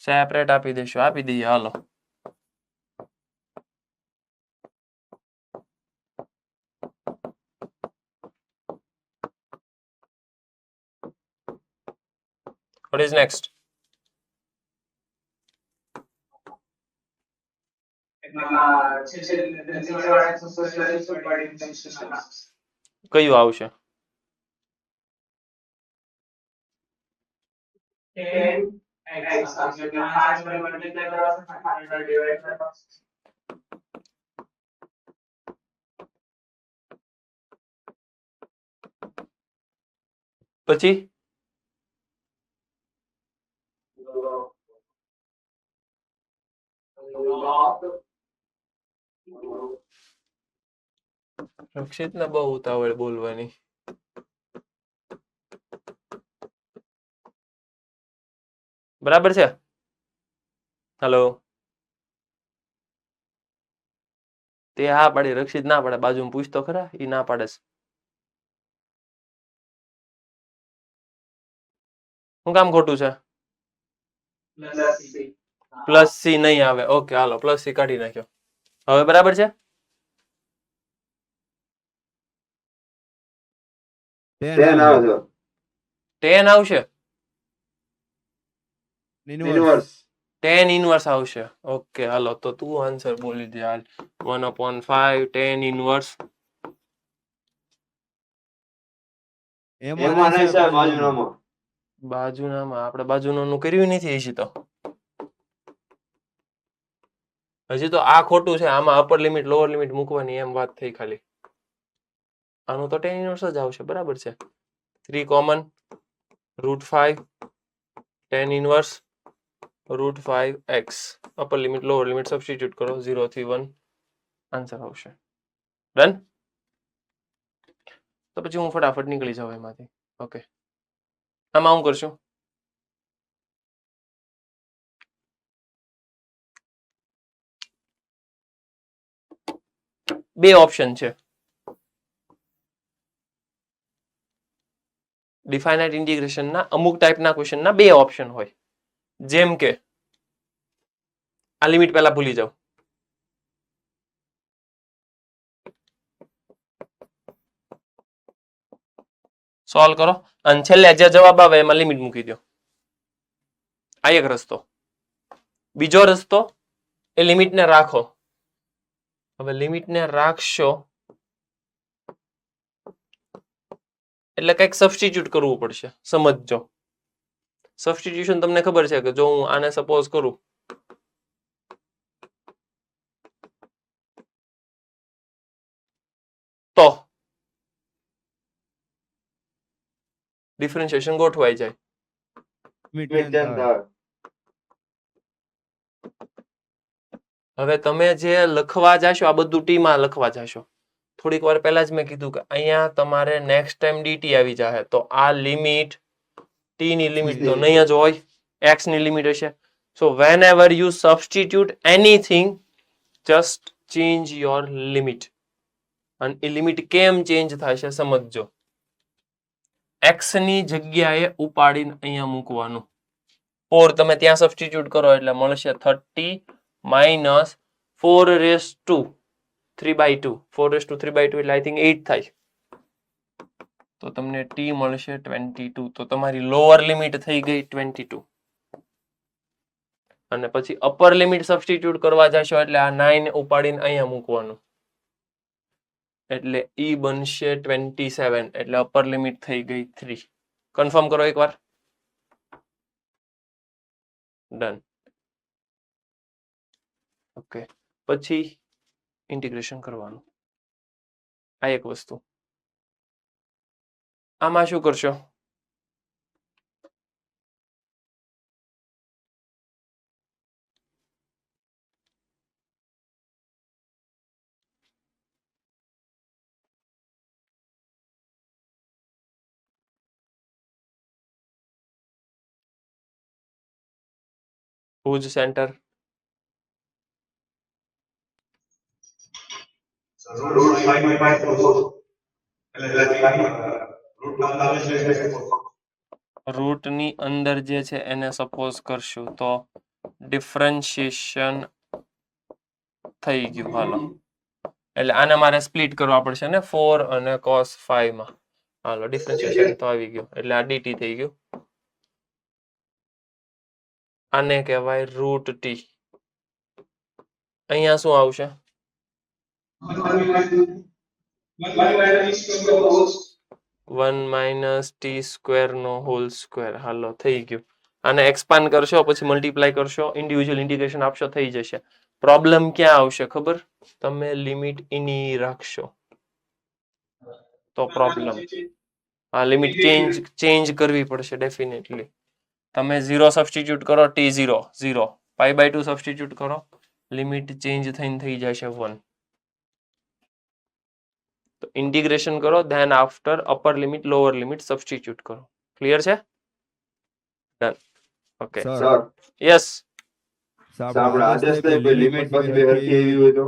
[SPEAKER 1] સેપરેટ આપી દઈશું આપી દઈએ હાલો What is next? કયું આવશે પછી રક્ષિત ને બહુ ઉતાવળ બોલવાની બરાબર છે હેલો તે હા પાડી રક્ષિત ના પાડે બાજુમાં પૂછતો ખરા ઈ ના પાડે શું કામ ખોટું છે પ્લસ સી નહીં આવે ઓકે હાલો પ્લસ સી કાઢી નાખ્યો હવે બરાબર છે
[SPEAKER 3] 10 આવે છે
[SPEAKER 1] 10 આવશે
[SPEAKER 3] ઇન્વર્સ
[SPEAKER 1] 10 ઇનવર્સ આવશે ઓકે હાલો તો તું આન્સર બોલી દે હાલ 1/5 10 ઇનવર્સ
[SPEAKER 3] એમાં નહીં સાહેબ બાજુનામાં
[SPEAKER 1] બાજુનામાં આપણે બાજુનાનું કર્યું નથી હજી તો હજી તો આ ખોટું છે આમાં અપર લિમિટ લોઅર લિમિટ મૂકવાની એમ વાત થઈ ખાલી આનું તો 10 ઇનવર્સ જ આવશે બરાબર છે 3 common √5 10 inverse √5x upper limit lower limit substitute કરો 0 થી 1 આન્સર આવશે ડન તો પછી હું ફટાફટ નીકળી જાઉં એમાંથી ઓકે આમાં હું કરશું બે ઓપ્શન છે ડિફાઇનાઇટ ઇન્ટિગ્રેશનના અમુક ટાઈપના ક્વેશ્ચનના બે ઓપ્શન હોય જેમ કે આ લિમિટ પહેલા ભૂલી જાઓ સોલ્વ કરો અને છેલ્લે જે જવાબ આવે એમાં લિમિટ મૂકી દો આ એક રસ્તો બીજો રસ્તો એ લિમિટને રાખો હવે લિમિટને રાખશો એટલે કંઈક સબસ્ટિટ્યુટ કરવું પડશે સમજજો સબસ્ટિટ્યુશન તમને ખબર છે કે જો હું આને સપોઝ કરું તો ડિફરન્શિએશન ગોઠવાઈ જાય હવે તમે જે લખવા જાશો આ બધું ટી માં લખવા જાશો થોડીક વાર પહેલા જ મેં કીધું કે અહીંયા તમારે નેક્સ્ટ ટાઈમ ડીટી આવી જાય તો આ લિમિટ ટી ની લિમિટ તો નહીં જ હોય એક્સ ની લિમિટ હશે so when ever you substitute anything just change your limit અને એ લિમિટ કેમ ચેન્જ થશે સમજજો એક્સ ની જગ્યાએ ઉપાડીને અહીંયા મૂકવાનું ઓર તમે ત્યાં સબસ્ટિટ્યુટ કરો એટલે મળશે 30 - 4 રેઝ ટુ 3/2 4/3/2 એટલે આઈ થિંક 8 થાય તો તમને t મળશે 22 તો તમારી લોઅર લિમિટ થઈ ગઈ 22 અને પછી અપર લિમિટ સબસ્ટિટ્યુટ કરવા જશો એટલે આ 9 ઉપાડીને અહીંયા મૂકવાનું એટલે ઈ બનશે 27 એટલે અપર લિમિટ થઈ ગઈ 3 કન્ફર્મ કરો એકવાર ડન ઓકે પછી ઇન્ટિગ્રેશન કરવાનું આ એક વસ્તુ આમાં શું કરશો ભુજ સેન્ટર રૂટની અંદર જે છે એને સપોઝ કરશું તો ડિફરન્શિએશન થઈ ગયું હાલો એટલે આને મારે સ્પ્લિટ કરવા પડશે ને 4 અને cos 5 માં હાલો ડિફરન્શિએશન તો આવી ગયું એટલે આ dt થઈ ગયું આને કહેવાય રૂટ t અહીંયા શું આવશે 1 - t² નો હોલ સ્ક્વેર હાલો થઈ ગયું આને એક્સપાન્ડ કરશો પછી મલ્ટીપ્લાય કરશો ઇન્ડિવિજ્યુઅલ ઇન્ટિગ્રેશન આપશો થઈ જશે પ્રોબ્લેમ ક્યાં આવશે ખબર તમે લિમિટ ઇની રાખશો તો પ્રોબ્લેમ આ લિમિટ ચેન્જ કરવી પડશે ડેફિનેટલી તમે 0 સબસ્ટિટ્યુટ કરો t0 0 π/2 સબસ્ટિટ્યુટ કરો લિમિટ ચેન્જ થઈને થઈ જશે 1 તો ઇન્ટિગ્રેશન કરો than after upper limit lower limit substitute કરો ક્લિયર છે ડન ઓકે
[SPEAKER 3] સર
[SPEAKER 1] યસ
[SPEAKER 3] આપણે આદેશ થાય કોઈ લિમિટ પછી બે હરખી એવી હોય તો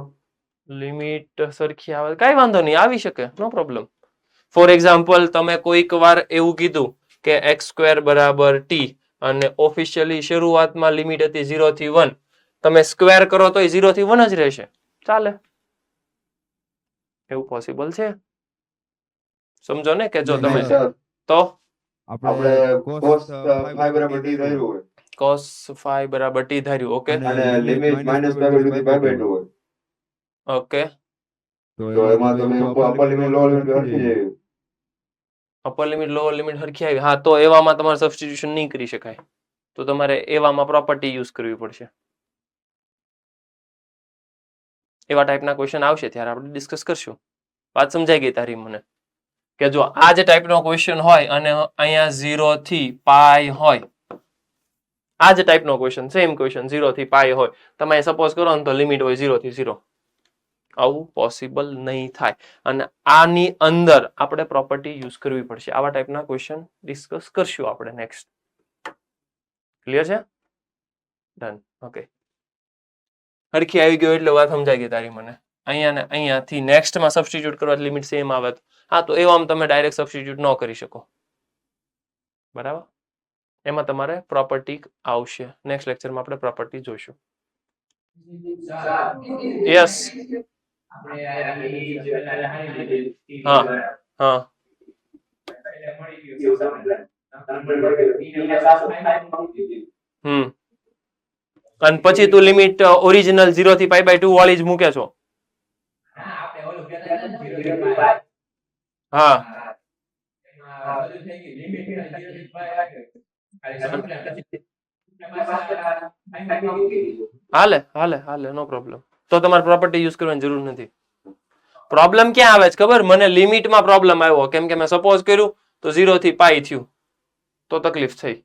[SPEAKER 1] લિમિટ સરખી આવે કઈ વાંધો નહીં આવી શકે નો પ્રોબ્લેમ ફોર એક્ઝામ્પલ તમે કોઈક વાર એવું કીધું કે x² બરાબર t અને ઓફિશિયલી શરૂઆતમાં લિમિટ હતી 0 થી 1 તમે સ્ક્વેર કરો તો 0 થી 1 જ રહેશે ચાલે એવું પોસિબલ છે સમજો ને કે જો તમે
[SPEAKER 3] સર
[SPEAKER 1] તો
[SPEAKER 3] આપણે cos 5 બરાબર t થયું હોય
[SPEAKER 1] cos 5 બરાબર t ધાર્યું ઓકે
[SPEAKER 3] અને લિમિટ -π/2 થી π/2 હોય
[SPEAKER 1] ઓકે
[SPEAKER 3] તો એમાં તમે અપર લિમિટ લોઅર લિમિટ હરખી જેવી
[SPEAKER 1] અપર લિમિટ લોઅર લિમિટ હરખી આવી હા તો એવામાં તમારે સબસ્ટિટ્યુશન નહીં કરી શકાય તો તમારે એવામાં પ્રોપર્ટી યુઝ કરવી પડશે એવા ટાઈપના ક્વેશ્ચન આવશે ત્યારે આપણે ડિસ્કસ કરશું વાત સમજાઈ ગઈ તારી મને કે જો આ જે ટાઈપનો ક્વેશ્ચન હોય અને અહીંયા 0 થી π હોય આ જ ટાઈપનો ક્વેશ્ચન સેમ ક્વેશ્ચન 0 થી π હોય તમે સપોઝ કરો ને તો લિમિટ હોય 0 થી 0 આવું પોસિબલ નહીં થાય અને આની અંદર આપણે પ્રોપર્ટી યુઝ કરવી પડશે આવા ટાઈપના ક્વેશ્ચન ડિસ્કસ કરશું આપણે નેક્સ્ટ ક્લિયર છે ડન ઓકે હરખી આવી ગયો એટલે વાત સમજાઈ ગઈ તારી મને અહીંયા ને અહીંયાથી નેક્સ્ટમાં સબસ્ટિટ્યુટ કરવા લિમિટ સેમ આવે હા તો એવામાં તમે ડાયરેક્ટ સબસ્ટિટ્યુટ ન કરી શકો બરાબર એમાં તમારે પ્રોપર્ટી આવશે નેક્સ્ટ લેક્ચરમાં આપણે પ્રોપર્ટી જોઈશું યસ હા હા અને પછી તું લિમિટ ઓરિજિનલ 0 થી π/2 વાળી જ મૂકે છો હા હાલે હાલે હાલે નો પ્રોબ્લેમ તો તમારે પ્રોપર્ટી યુઝ કરવાની જરૂર નથી પ્રોબ્લેમ ક્યાં આવે છે ખબર મને લિમિટમાં પ્રોબ્લેમ આવ્યો કેમ કે મેં સપોઝ કર્યું તો 0 થી π થયું તો તકલીફ થઈ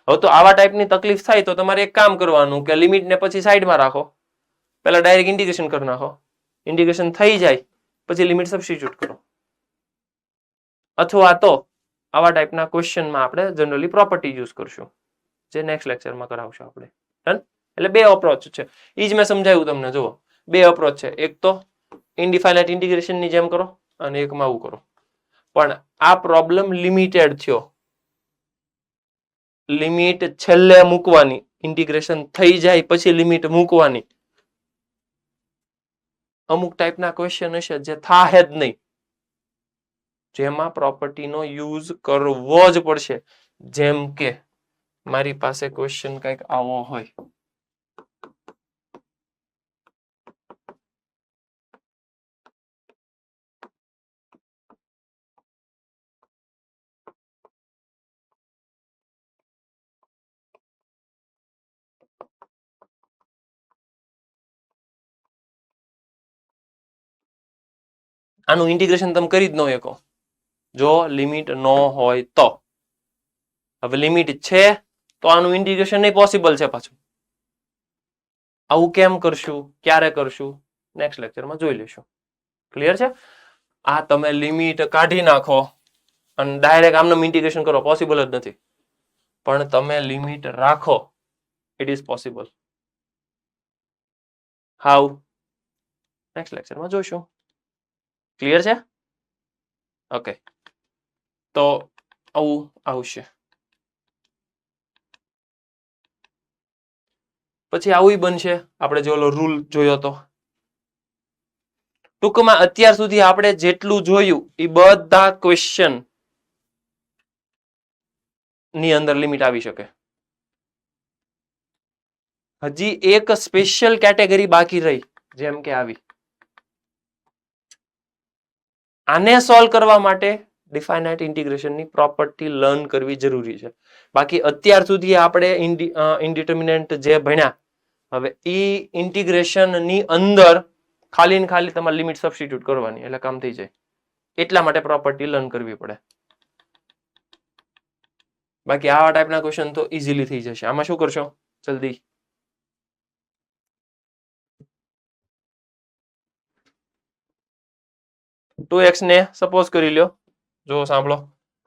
[SPEAKER 1] હવે તો આવા ટાઈપની તકલીફ થાય તો તમારે એક કામ કરવાનું કે લિમિટને પછી સાઈડમાં રાખો પહેલા ડાયરેક્ટ ઇન્ટિગ્રેશન કરી નાખો ઇન્ટિગ્રેશન થઈ જાય પછી લિમિટ સબસ્ટિટ્યુટ કરો અથવા તો આવા ટાઈપના ક્વેશ્ચનમાં આપણે જનરલી પ્રોપર્ટી યુઝ કરશું જે નેક્સ્ટ લેક્ચરમાં કરાવશું આપણે ડન એટલે બે અપ્રોચ છે ઈ જ મેં સમજાવ્યું તમને જુઓ બે અપ્રોચ છે એક તો ઇનડિફાઇનાઇટ ઇન્ટિગ્રેશનની જેમ કરો અને એકમાં આવું કરો પણ આ પ્રોબ્લેમ લિમિટેડ થયો લિમિટ છેલ્લે મૂકવાની ઇન્ટિગ્રેશન થઈ જાય પછી લિમિટ મૂકવાની અમુક ટાઈપના ક્વેશ્ચન હશે જે થાહે જ નહીં, જેમાં પ્રોપર્ટીનો યુઝ કરવો જ પડશે. જેમ કે મારી પાસે ક્વેશ્ચન કંઈક આવો હોય, આનું ઇન્ટિગ્રેશન તમે કરી જ ન શકો જો લિમિટ ન હોય તો. હવે લિમિટ છે તો આનું ઇન્ટિગ્રેશન નહીં પોસિબલ છે પાછું. આવું કેમ કરશું, ક્યારે કરશું, નેક્સ્ટ લેક્ચરમાં જોઈ લેશું. ક્લિયર છે? આ તમે લિમિટ કાઢી નાખો અને ડાયરેક્ટ આમનું ઇન્ટિગ્રેશન કરો, પોસિબલ જ નથી. પણ તમે લિમિટ રાખો, it is possible. How? Next લેક્ચરમાં જોઈશું. ક્લિયર છે? ઓકે, તો આવું આવશે. પછી આવું બનશે, આપણે જે ઓલો રૂલ જોયો તો. ટૂંકમાં અત્યાર સુધી આપણે જેટલું જોયું એ બધા ક્વેશ્ચન ની અંદર લિમિટ આવી શકે. હજી એક સ્પેશિયલ કેટેગરી બાકી રહી, જેમ કે આવી. આને સોલ્વ કરવા માટે ડિફાઇનાઇટ ઇન્ટિગ્રેશનની પ્રોપર્ટી લર્ન કરવી જરૂરી છે. બાકી અત્યાર સુધી આપણે ઇનડિટર્મિનેન્ટ જે ભણ્યા, હવે એ ઇન્ટિગ્રેશનની અંદર ખાલી ને ખાલી તમારે લિમિટ સબસ્ટિટ્યુટ કરવાની એટલે કામ થઈ જાય. એટલા માટે પ્રોપર્ટી લર્ન કરવી પડે. બાકી આવા ટાઈપના ક્વેશ્ચન તો ઇઝીલી થઈ જશે. આમાં શું કરશો જલ્દી? ટુ એક્સ ને સપોઝ કરી લ્યો, જો સાંભળો,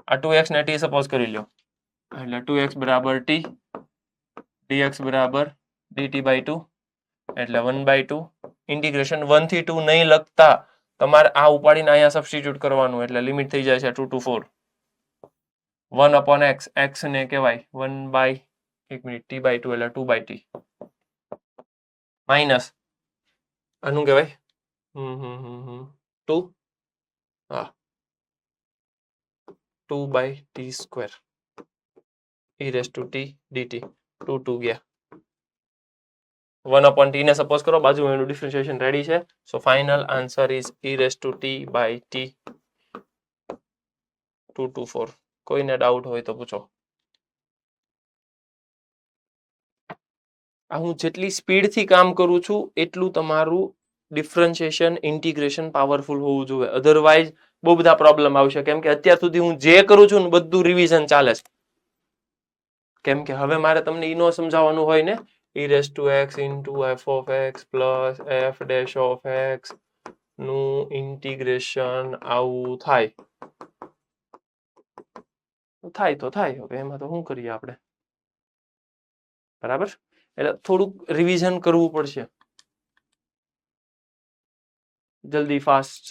[SPEAKER 1] આ 2x ને t સપોઝ કરી લ્યો, એટલે 2x બરાબર t, dx બરાબર dt by 2, એટલે 1/2. ઇન્ટિગ્રેશન 1 થી 2 નહીં લખતા, તમારે આ ઉપાડીને અહીંયા સબસ્ટિટ્યુટ કરવાનું, એટલે લિમિટ થઈ જાય છે 2 to 4. 1 upon x, x ને કહેવાય 1/1 t by 2 એટલે 2/t, માઇનસ આનું કહેવાય 2, હા 2/t square e raised to t dt. 2 ગયા. 1 upon t ને સપોઝ કરો, બાજુ એનું ડિફરન્શિએશન રેડી છે. So final answer is e raised to t by t 2 to 4. કોઈને ડાઉટ હોય તો પૂછો. આ હું જેટલી સ્પીડથી કામ કરું છું એટલું તમારું ડિફરન્શિએશન ઇન્ટિગ્રેશન પાવરફુલ હોવું જોઈએ. અધરવાઇઝ બહુ બધા પ્રોબ્લેમ આવશે. કેમ કે અત્યાર સુધી હું જે કરું છું ને બધું રિવિઝન ચાલે છે. કેમ કે હવે મારે તમને ઈનો સમજાવવાનું હોય ને, e raised to x into f of x plus f dash of x નું ઇન્ટિગ્રેશન આવું થાય. થાય તો થાય, હવે એમાં તો શું કરીએ આપણે? બરાબર? એટલે થોડુંક રિવિઝન કરવું પડશે. જલ્દી ફાસ્ટ.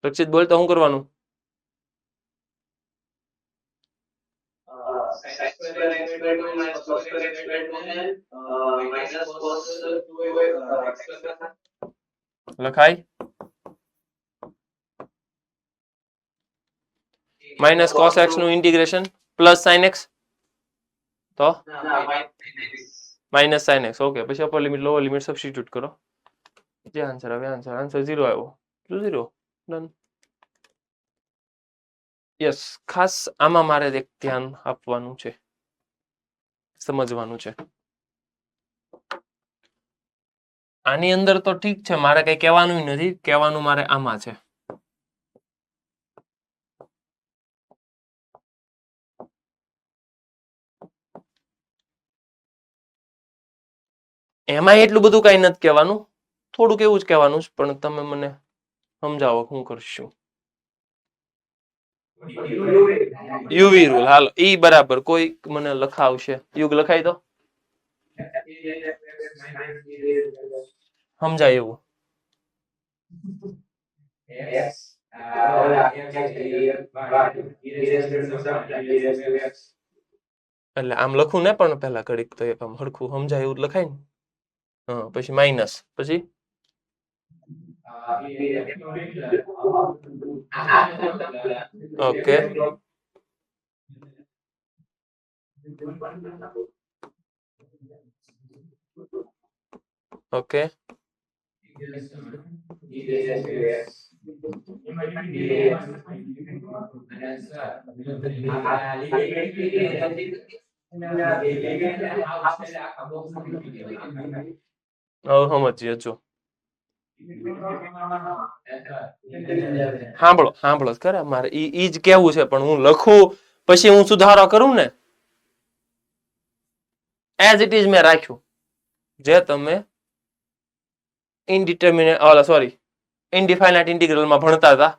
[SPEAKER 1] રક્ષિત બોલ તો શું કરવાનું? લખાય માઇનસ cos x નું ઇન્ટિગ્રેશન પ્લસ sin x, તો માઇનસ sin x. ઓકે, પછી upper limit lower limit substitute કરો. જે આન્સર આવે આન્સર 0 આવ્યો, 0 ડન. યસ, ખાસ આમાં મારે એક ધ્યાન આપવાનું છે, સમજવાનું છે. આની અંદર તો ઠીક છે, મારે કઈ કહેવાનું નથી, કહેવાનું મારે આમાં છે. એમાં એટલું બધું કઈ નથી કહેવાનું, થોડુંક એવું જ કહેવાનું છે, પણ તમે મને સમજાવો શું કરશું. યુવી રૂલ, હાલો ઈ બરાબર. કોઈ મને લખાવશે? યુગ લખાય તો સમજાય એવું. એટલે આમ લખું ને પણ પહેલા ઘડીક તો એક આમ હરખું સમજાય એવું જ લખાય ને. હા, પછી માઇનસ, પછી ઓકે ઓકે હવે સમજીએ જો. સાંભળો સાંભળો ખરા, મારે ઈ જ કેવું છે, પણ હું લખું પછી હું સુધારો કરું ને, એઝ ઇટ ઇઝ મેં રાખ્યું જે તમે ઇનડિફાઇનાઇટ ઇન્ટિગ્રલમાં ભણતા હતા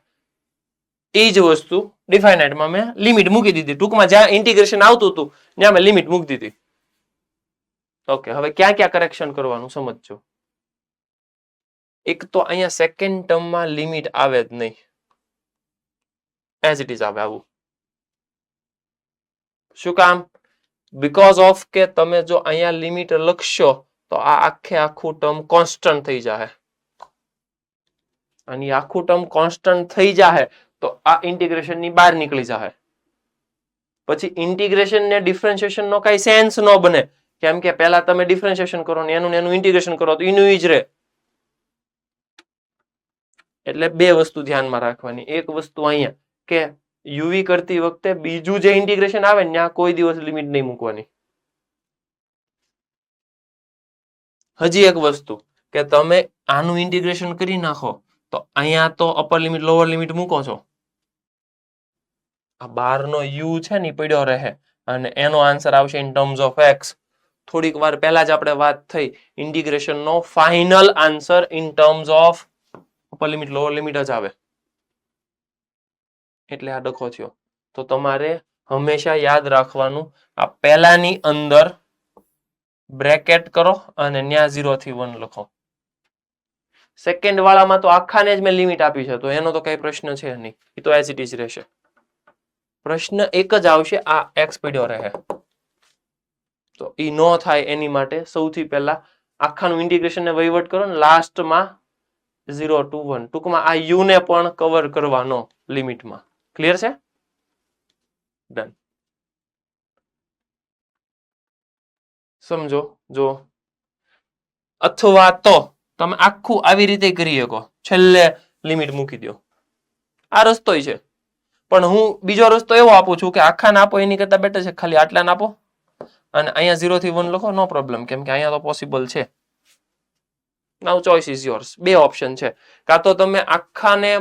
[SPEAKER 1] એ જ વસ્તુ ડિફાઇનાઇટમાં મેં લિમિટ મૂકી દીધી. ટૂંકમાં જ્યાં ઇન્ટિગ્રેશન આવતું હતું ત્યાં મેં લિમિટ મૂકી દીધી. ઓકે, હવે ક્યાં ક્યાં કરેક્શન કરવાનું સમજજો. એક તો અહીંયા સેકન્ડ ટર્મમાં લિમિટ આવે જ નહીં, એઝ ઇટ ઇઝ આવે આવું. શું કામ? બીકોઝ ઓફ કે તમે જો અહીંયા લિમિટ લખશો તો આ આખું ટર્મ કોન્સ્ટન્ટ થઈ જાય, અને આખું ટર્મ કોન્સ્ટન્ટ થઈ જાય તો આ ઇન્ટિગ્રેશન ની બહાર નીકળી જાય. પછી ઇન્ટિગ્રેશન ને ડિફરન્શિએશન નો કઈ સેન્સ ન બને, કેમ કે પહેલા તમે ડિફરન્શિએશન કરો ને એનું ઇન્ટિગ્રેશન કરો તો એનું ઈ જ રહે. એટલે બે વસ્તુ ધ્યાનમાં રાખવાની. એક વસ્તુ અહીંયા કે યુવી કરતી વખતે બીજું જે ઇન્ટિગ્રેશન આવે ને ત્યાં કોઈ દિવસ લિમિટ નહીં મૂકવાની. હજી એક વસ્તુ કે તમે આનું ઇન્ટિગ્રેશન કરી નાખો તો અહીંયા તો અપર લિમિટ લોઅર લિમિટ મૂકો છો, આ બારનો યુ છે ને પડ્યો રહે અને એનો આન્સર આવશે ઇન ટર્મ્સ ઓફ એક્સ. થોડીક વાર પહેલા જ આપણે વાત થઈ, ઇન્ટિગ્રેશન નો final answer in terms of upper limit lower limit જ આવે. એટલે આ ડખો થયો. તો તમારે હંમેશા યાદ રાખવાનું, આ પહેલાની અંદર બ્રેકેટ કરો અને ન્યા 0 થી 1 લખો. સેકન્ડ વાળામાં તો આખાને જ મેં લિમિટ આપી છે, તો એનો તો કઈ પ્રશ્ન છે નહીં, એ તો એઝ ઇટ ઇઝ રહેશે. પ્રશ્ન એક જ આવશે, આ એક્સ પડ્યો રહે તો એ નો થાય એની માટે સૌથી પહેલા આખાનું ઇન્ટિગ્રેશન ને વહીવટ કરો ને લાસ્ટમાં 0 to 1. ટૂંકમાં આ યુ ને પણ કવર કરવાનો લિમિટમાં. ક્લિયર છે? ડન. સમજો. જો અથવા તો તમે આખું આવી રીતે કરી શકો, છેલ્લે લિમિટ મૂકી દો. આ રસ્તો છે, પણ હું બીજો રસ્તો એવો આપું છું કે આખા ના આપો એની કરતા બેટર છે ખાલી આટલા ના આપો અને અહીંયા 0 થી 1 લખો, નો પ્રોબ્લેમ, કેમ કે અહીંયા તો પોસિબલ છે. નાઉ ચોઇસ ઇઝ યોર્સ. બે ઓપ્શન છે, કાં તો તમે આખાને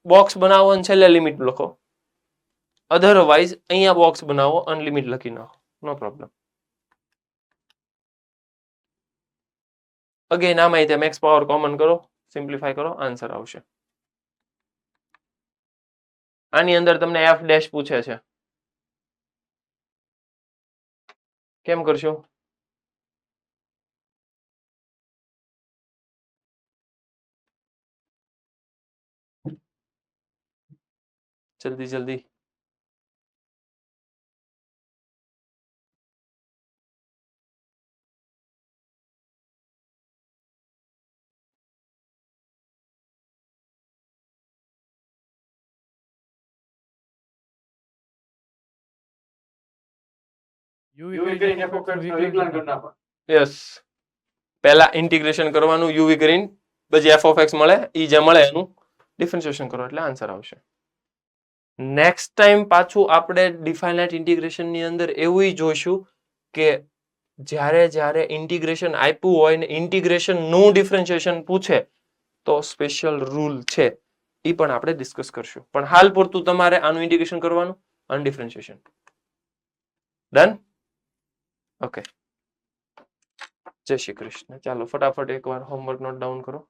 [SPEAKER 1] બોક્સ બનાવો અને છેલ્લે લિમિટ લખો, અધરવાઇઝ અહીંયા બોક્સ બનાવો અને લિમિટ લખી નાખો, નો પ્રોબ્લેમ. અગેન આમાં તેમ એક્સ પાવર કોમન કરો, સિમ્પ્લિફાય કરો, આન્સર આવશે. આની અંદર તમને એફ ડેશ પૂછે છે, કેમ કરશો? જલ્દી જલ્દી. યસ, પહેલા ઇન્ટિગ્રેશન કરવાનું યુવી કરીને, પછી એફ ઓફ એક્સ મળે, ઈ જે મળે એનું ડિફરન્શિએશન કરો એટલે આન્સર આવશે. નેક્સ્ટ ટાઈમ પાછું આપણે ડિફાઇનાઇટ ઇન્ટિગ્રેશન ની અંદર એવું જોઈશું કે જ્યારે ઇન્ટિગ્રેશન આપ્યું હોય ને ઇન્ટિગ્રેશન નું ડિફરન્શિએશન પૂછે તો સ્પેશિયલ રૂલ છે, એ પણ આપણે ડિસ્કસ કરશું. પણ હાલ પૂરતું તમારે આનું ઇન્ટિગ્રેશન કરવાનું અને ડિફરન્શિએશન. ડન? ઓકે. જય શ્રી કૃષ્ણ. ચાલો ફટાફટ એકવાર હોમવર્ક નોટ ડાઉન કરો.